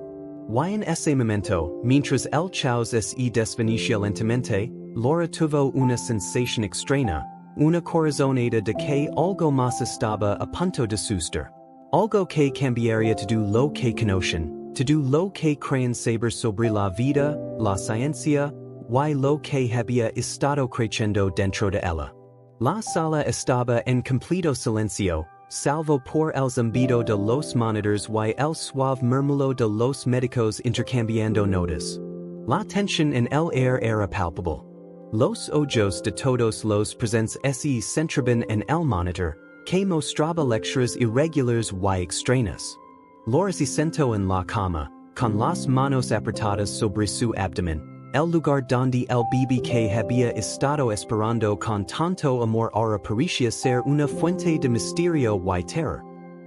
Y en ese momento, mientras el caos se desvanecía lentamente, Laura tuvo una sensación extraña, una corazonada de que algo más estaba a punto de suceder. Algo que cambiaría todo lo que conocen, todo lo que creen saber sobre la vida, la ciencia, y lo que había estado creciendo dentro de ella. La sala estaba en completo silencio, salvo por el zumbido de los monitors y el suave murmullo de los médicos intercambiando notas. La tensión en el aire era palpable. Los ojos de todos los presentes se centraban en el monitor, que mostraba lecturas irregulares y extrañas. Laura se sentó en la cama, con las manos apretadas sobre su abdomen, el lugar donde el bebé que había estado esperando con tanto amor ahora parecía ser una fuente de misterio y terror.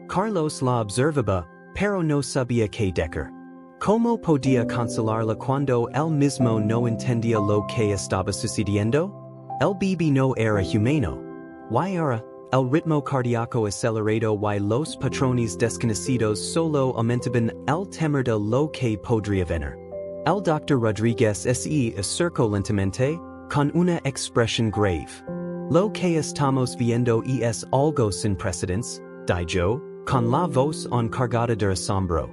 Carlos la observaba, pero no sabía qué decir. ¿Cómo podía consolarla cuando él mismo no entendía lo que estaba sucediendo? El bebé no era humano. Y ahora, el ritmo cardíaco acelerado y los patrones desconocidos solo aumentaban el temor de lo que podría venir. El Dr. Rodríguez se acercó lentamente, con una expresión grave. Lo que estamos viendo es algo sin precedentes, dijo, con la voz cargada de asombro.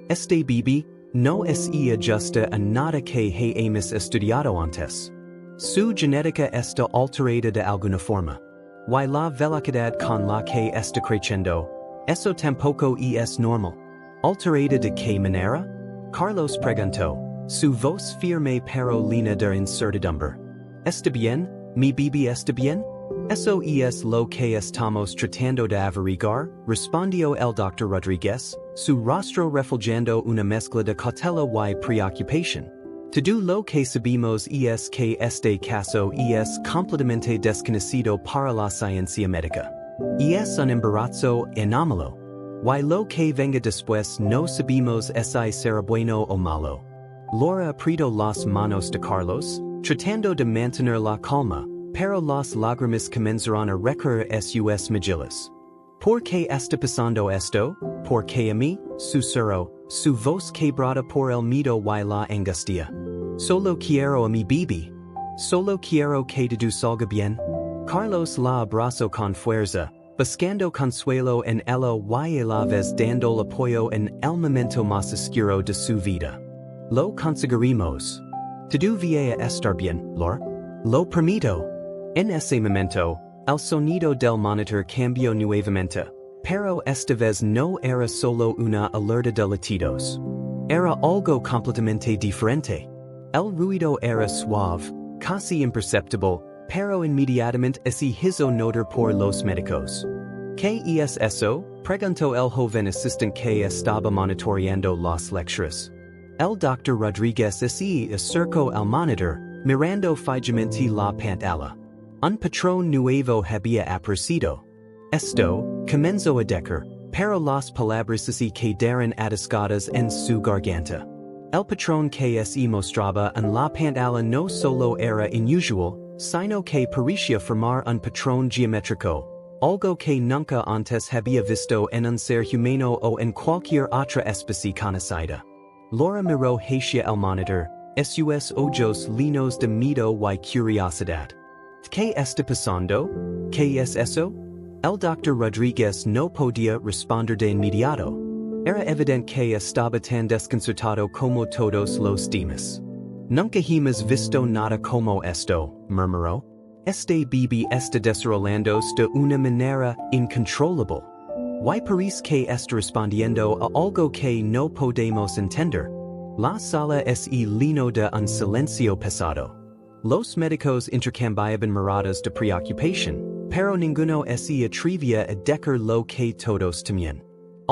Este bebé no se ajusta a nada que hemos estudiado antes. Su genética está alterada de alguna forma. Y la velocidad con la que está creciendo, eso tampoco es normal. ¿Alterada de qué manera? Carlos preguntó, su voz firme pero llena de incertidumbre. ¿Está bien? ¿Mi bebé está bien? Eso es lo que estamos tratando de averiguar, respondió el Dr. Rodríguez, su rostro reflejando una mezcla de cautela y preocupación. Todo lo que sabemos es que este caso es completamente desconocido para la ciencia médica. Es un embarazo anómalo. Y lo que venga después no sabemos si será bueno o malo. Laura apretó las manos de Carlos, tratando de mantener la calma, pero las lágrimas comenzaron a recorrer sus mejillas. ¿Por qué está pasando esto? ¿Por qué a mí? Susurró, su voz quebrada por el miedo y la angustia. Solo quiero a mi bebé. Solo quiero que todo salga bien. Carlos la abrazó con fuerza, buscando consuelo en ella y a la vez dando apoyo en el momento más oscuro de su vida. Lo conseguiremos. Todo va a estar bien, Laura. Lo permito. En ese momento, el sonido del monitor cambió nuevamente, pero esta vez no era solo una alerta de latidos. Era algo completamente diferente. El ruido era suave, casi imperceptible, pero inmediatamente se hizo notar por los médicos. ¿Qué es eso? Preguntó el joven asistente que estaba monitoreando las lecturas. El Dr. Rodríguez se acercó al monitor, mirando fijamente la pantalla. Un patrón nuevo había aparecido. Esto, comenzó a decir, pero las palabras se quedaron atascadas en su garganta. El patrón que se mostraba en la pantalla no solo era inusual, sino que parecía formar un patrón geométrico, algo que nunca antes había visto en un ser humano o en cualquier otra especie conocida. Laura miró hacia el monitor, sus ojos llenos de miedo y curiosidad. ¿Qué está pasando? ¿Qué es eso? El Dr. Rodríguez no podía responder de inmediato. Era evidente que estaba tan desconcertado como todos los demás. Nunca hemos visto nada como esto, murmuró. Este bebé está desarrollándose de una manera incontrolable. Y parece que está respondiendo a algo que no podemos entender. La sala es lleno de un silencio pesado. Los médicos intercambiaban miradas de preocupación, pero ninguno se atrevía a decir lo que todos temían.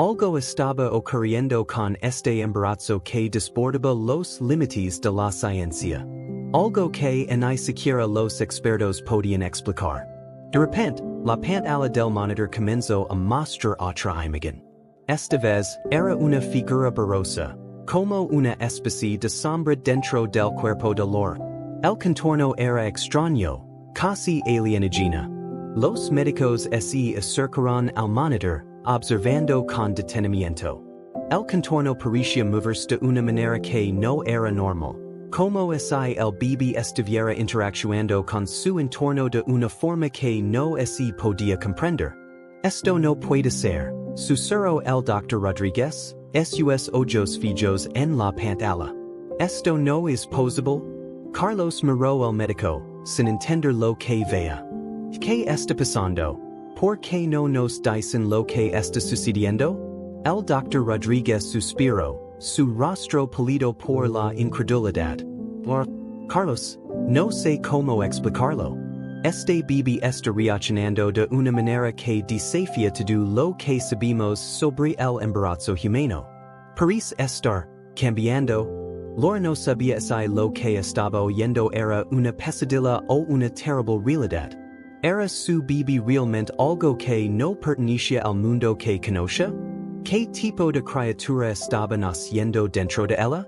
Algo estaba ocurriendo con este embarazo que desbordaba los límites de la ciencia. Algo que ni siquiera los expertos podían explicar. De repente, la pantalla del monitor comenzó a mostrar otra imagen. Esta vez, era una figura borrosa, como una especie de sombra dentro del cuerpo de Laura. El contorno era extraño, casi alienígena. Los médicos se acercaron al monitor, observando con detenimiento. El contorno parecía moverse de una manera que no era normal, como si el bebé estuviera interactuando con su entorno de una forma que no se podía comprender. Esto no puede ser, susurró el Dr. Rodríguez, sus ojos fijos en la pantalla. Esto no es posible. Carlos miró al médico, sin entender lo que veía. ¿Qué está pasando? ¿Por qué no nos dicen lo que está sucediendo? El Dr. Rodríguez suspiró, su rostro pálido por la incredulidad. Carlos, no sé cómo explicarlo. Este bebé está reaccionando de una manera que desafía todo lo que sabemos sobre el embarazo humano. Parece estar cambiando. Laura no sabía si lo que estaba oyendo era una pesadilla o una terrible realidad. ¿Era su bebé realmente algo que no pertenecía al mundo que conoce? ¿Qué tipo de criatura estaba naciendo dentro de ella?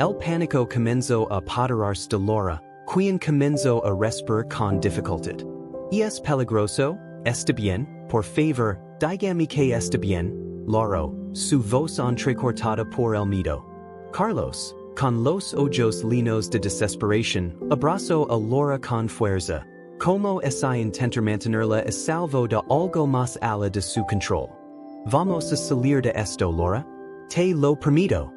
El pánico comenzó a apoderarse de Laura, quien comenzó a respirar con dificultad. ¿Y es peligroso? ¿Está bien? Por favor, dígame que está bien. Laura, su voz entrecortada por el miedo. Carlos, con los ojos llenos de desesperación, abrazó a Laura con fuerza. Como si intentar mantenerla a salvo de algo más allá de su control. Vamos a salir de esto, Laura. Te lo permito.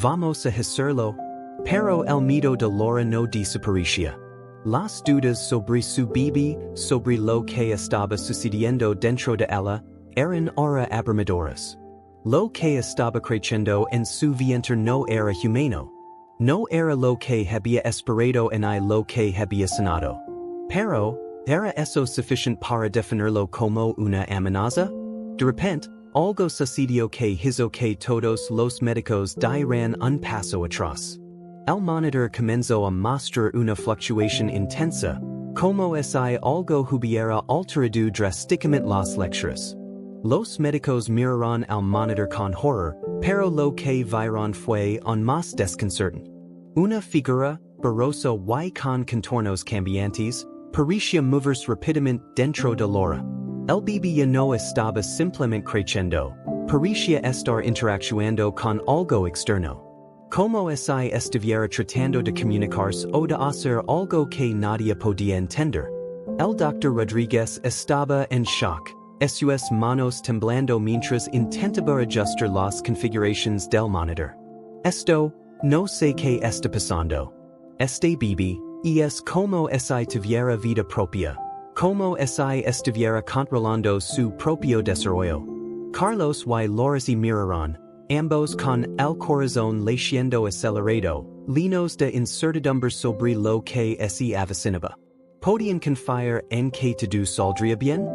Vamos a hacerlo. Pero el miedo de Laura no desaparecía. Las dudas sobre su bebé, sobre lo que estaba sucediendo dentro de ella, eran ahora abrumadoras. Lo que estaba creciendo en su vientre no era humano. No era lo que había esperado ni lo que había soñado. Pero, ¿era eso suficiente para definirlo como una amenaza? De repente, algo sucedió que hizo que todos los médicos dieran un paso atrás. El monitor comenzó a mostrar una fluctuación intensa, como si algo hubiera alterado drásticamente las lecturas. Los médicos miraron al monitor con horror, pero lo que vieron fue aún más desconcertante. Una figura, borrosa y con contornos cambiantes, parecía moverse rápidamente dentro de Laura. El bebé ya no estaba simplemente creciendo, parecía estar interactuando con algo externo. Como si estuviera tratando de comunicarse o de hacer algo que nadie podía entender. El Dr. Rodríguez estaba en shock, sus manos temblando mientras intentaba ajustar las configuraciones del monitor. Esto, no sé qué está pasando. Este bebé, es como si tuviera vida propia, como si estuviera controlando su propio desarrollo. Carlos y Laura se miraron, ambos con el corazón latiendo acelerado, llenos de incertidumbre sobre lo que se avecinaba. ¿Podían confiar en que todo saldría bien?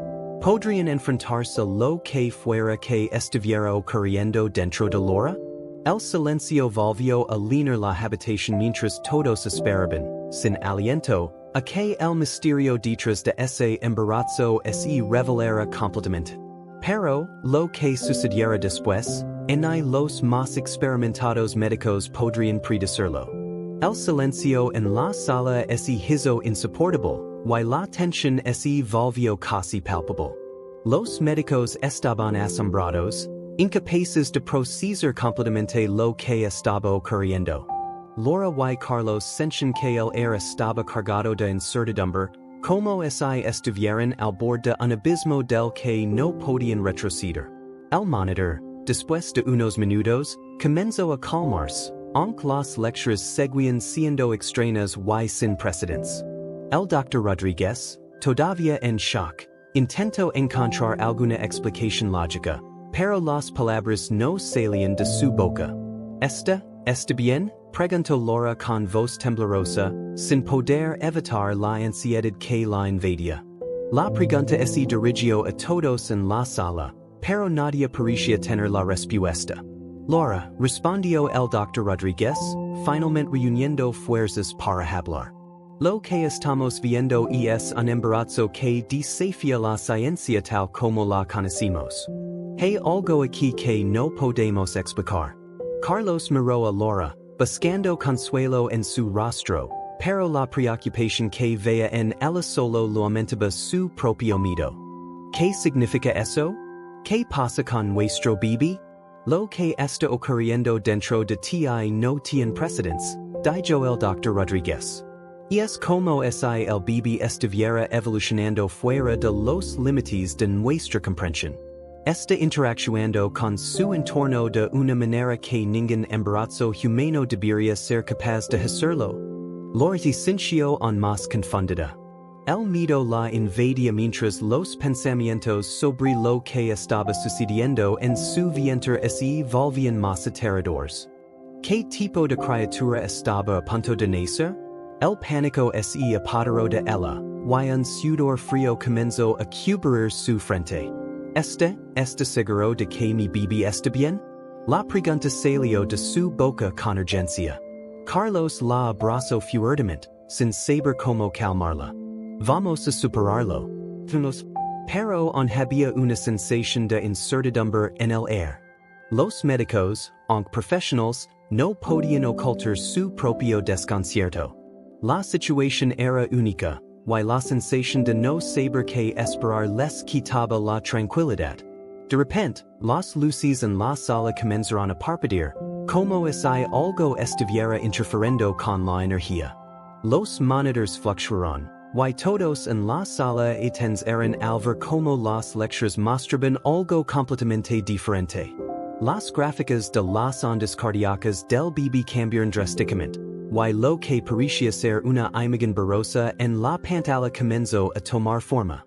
¿Podrían enfrentarse a lo que fuera que estuviera ocurriendo dentro de Laura? El silencio volvió a llenar la habitación mientras todos esperaban, sin aliento, a que el misterio detrás de ese embarazo se revelara completamente. Pero, lo que sucediera después, ni los más experimentados médicos podrían predecirlo. El silencio en la sala se hizo insoportable, y la tensión se volvió casi palpable. Los médicos estaban asombrados, incapaces de procesar completamente lo que estaba ocurriendo. Laura y Carlos sentían que el aire estaba cargado de incertidumbre, como si estuvieran al borde de un abismo del que no podían retroceder. El monitor, después de unos minutos, comenzó a calmarse, aunque las lecturas seguían siendo extrañas y sin precedentes. El Dr. Rodríguez, todavía en shock, intentó encontrar alguna explicación lógica, pero las palabras no salían de su boca. ¿Está bien? Preguntó Laura con voz temblorosa, sin poder evitar la ansiedad que la invadía. La pregunta se dirigió a todos en la sala, pero nadie parecía tener la respuesta. Laura, respondió el Dr. Rodríguez, finalmente reuniendo fuerzas para hablar. Lo que estamos viendo es un embarazo que desafía la ciencia tal como la conocemos. Hay algo aquí que no podemos explicar. Carlos miró a Laura, buscando consuelo en su rostro, pero la preocupación que veía en ella solo lo aumentaba su propio miedo. ¿Qué significa eso? ¿Qué pasa con nuestro bebé? Lo que está ocurriendo dentro de ti no tiene precedentes, dijo el Dr. Rodríguez. Y es como si el bebé estuviera evolucionando fuera de los límites de nuestra comprensión. Está interactuando con su entorno de una manera que ningún embarazo humano debería ser capaz de hacerlo. Laura se sintió aún más confundida. El miedo la invadía mientras los pensamientos sobre lo que estaba sucediendo en su vientre se volvían más aterradores. ¿Qué tipo de criatura estaba a punto de nacer? El pánico se apoderó de ella, y un sudor frío comenzó a cubrir su frente. ¿Está seguro de que mi bebé está bien? La pregunta salió de su boca con urgencia. Carlos la abrazó fuertemente, sin saber cómo calmarla. Vamos a superarlo. Pero aún había una sensación de incertidumbre en el aire. Los médicos, aunque profesionales, no podían ocultar su propio desconcierto. La situación era única, y la sensación de no saber qué esperar les quitaba la tranquilidad. De repente, las luces en la sala comenzaron a parpadear, como si algo estuviera interfiriendo con la energía. Los monitores fluctuaron, y todos en la sala eran al ver como las lecturas mostraban algo completamente diferente. Las gráficas de las ondas cardíacas del bebé cambiaron drásticamente, y lo que parecía ser una imagen borrosa en la pantalla comenzó a tomar forma.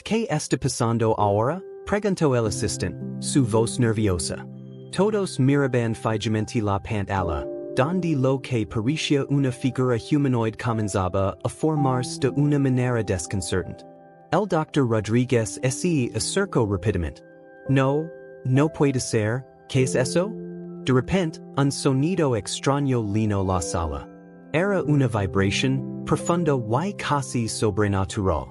¿Qué está pasando ahora? Preguntó el asistente, su voz nerviosa. Todos miraban fijamente la pantalla, donde lo que parecía una figura humanoide comenzaba a formarse de una manera desconcertante. El Dr. Rodríguez se acercó rápidamente. No puede ser, ¿qué es eso? De repente, un sonido extraño llenó la sala. Era una vibración profunda y casi sobrenatural.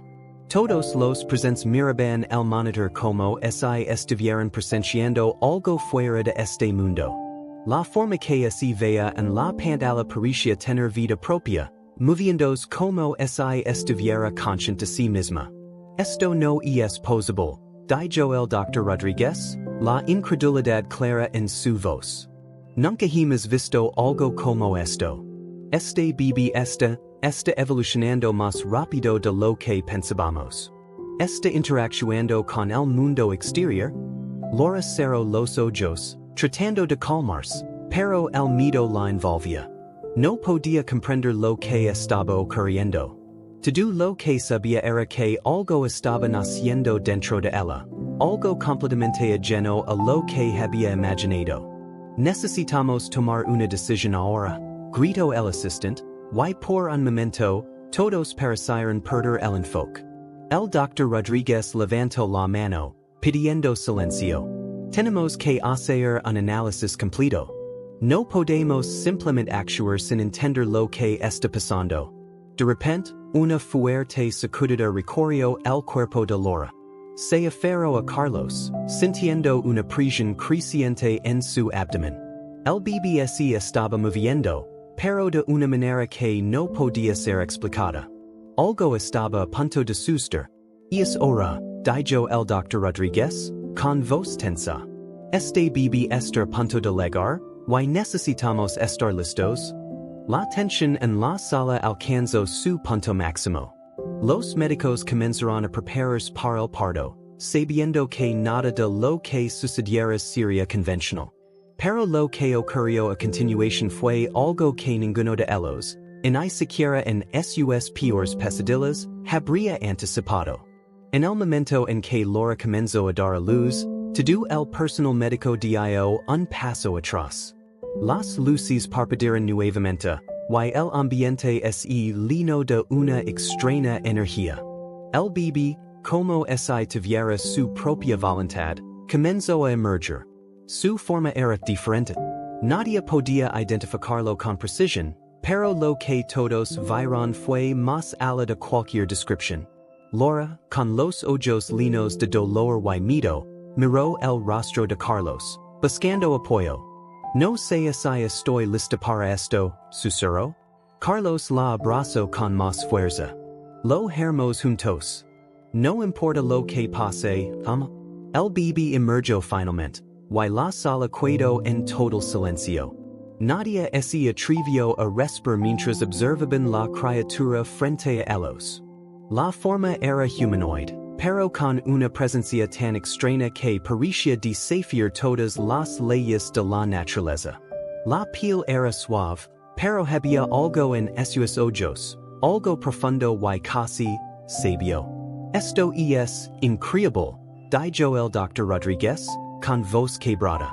Todos los presentes miraban el monitor como si estuvieran presenciando algo fuera de este mundo. La forma que se veía en la pantalla parecía tener vida propia, moviéndose como si estuviera consciente de sí misma. Esto no es posible, dijo el Dr. Rodríguez, la incredulidad clara en su voz. Nunca hemos visto algo como esto. Este bebé está evolucionando más rápido de lo que pensábamos. Está interactuando con el mundo exterior. Laura cerró los ojos, tratando de calmarse, pero el miedo la envolvía. No podía comprender lo que estaba ocurriendo. Todo lo que sabía era que algo estaba naciendo dentro de ella, algo completamente ajeno a lo que había imaginado. Necesitamos tomar una decisión ahora, gritó el asistente, y por un momento, todos parecieron perder el enfoque. El Dr. Rodríguez levantó la mano, pidiendo silencio. Tenemos que hacer un análisis completo. No podemos simplemente actuar sin entender lo que está pasando. De repente, una fuerte sacudida recorrió el cuerpo de Laura. Se aferró a Carlos, sintiendo una presión creciente en su abdomen. El bebé se estaba moviendo, pero de una manera que no podía ser explicada. Algo estaba a punto de suceder. Es hora, dijo el Dr. Rodríguez, con voz tensa. Este bebé está a punto de llegar, y necesitamos estar listos. La tensión en la sala alcanzó su punto máximo. Los médicos comenzaron a prepararse para el parto, sabiendo que nada de lo que sucediera sería convencional. Pero lo que ocurrió a continuación fue algo que ninguno de ellos, ni siquiera en sus peores pesadillas, habría anticipado. En el momento en que Laura comenzó a dar a luz, todo el personal médico dio un paso atrás. Las luces parpadearon nuevamente, y el ambiente se llenó de una extraña energía. El bebé, como si tuviera su propia voluntad, Comenzó a emerger. Su forma era diferente. Nadie podía identificarlo con precisión, pero lo que todos vieron fue más allá de cualquier descripción. Laura, con los ojos llenos de dolor y miedo, miró el rostro de Carlos, buscando apoyo. No sé si estoy lista para esto, susurró. Carlos la abrazó con más fuerza. Lo hermos juntos. No importa lo que pase, El bebé emergió finalmente, y la sala quedó en total silencio. Nadie se atrevió a respirar mientras observaban la criatura frente a ellos. La forma era humanoide, pero con una presencia tan extraña que parecía desafiar todas las leyes de la naturaleza. La piel era suave, pero había algo en sus ojos, algo profundo y casi sabio. Esto es increíble, dijo el Dr. Rodríguez, con voz quebrada.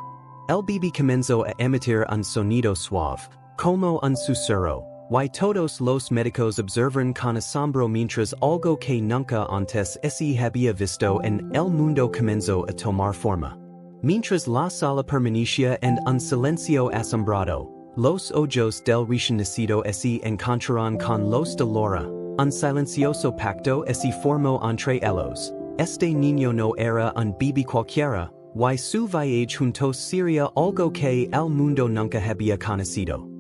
El bebé comenzó a emitir un sonido suave, como un susurro, y todos los médicos observaron con asombro mientras algo que nunca antes se había visto en el mundo comenzó a tomar forma. Mientras la sala permanecía en un silencio asombrado, los ojos del recién nacido se encontraron con los de Laura, un silencioso pacto se formó entre ellos. Este niño no era un bebé cualquiera, y su viaje juntos sería algo que el mundo nunca había conocido.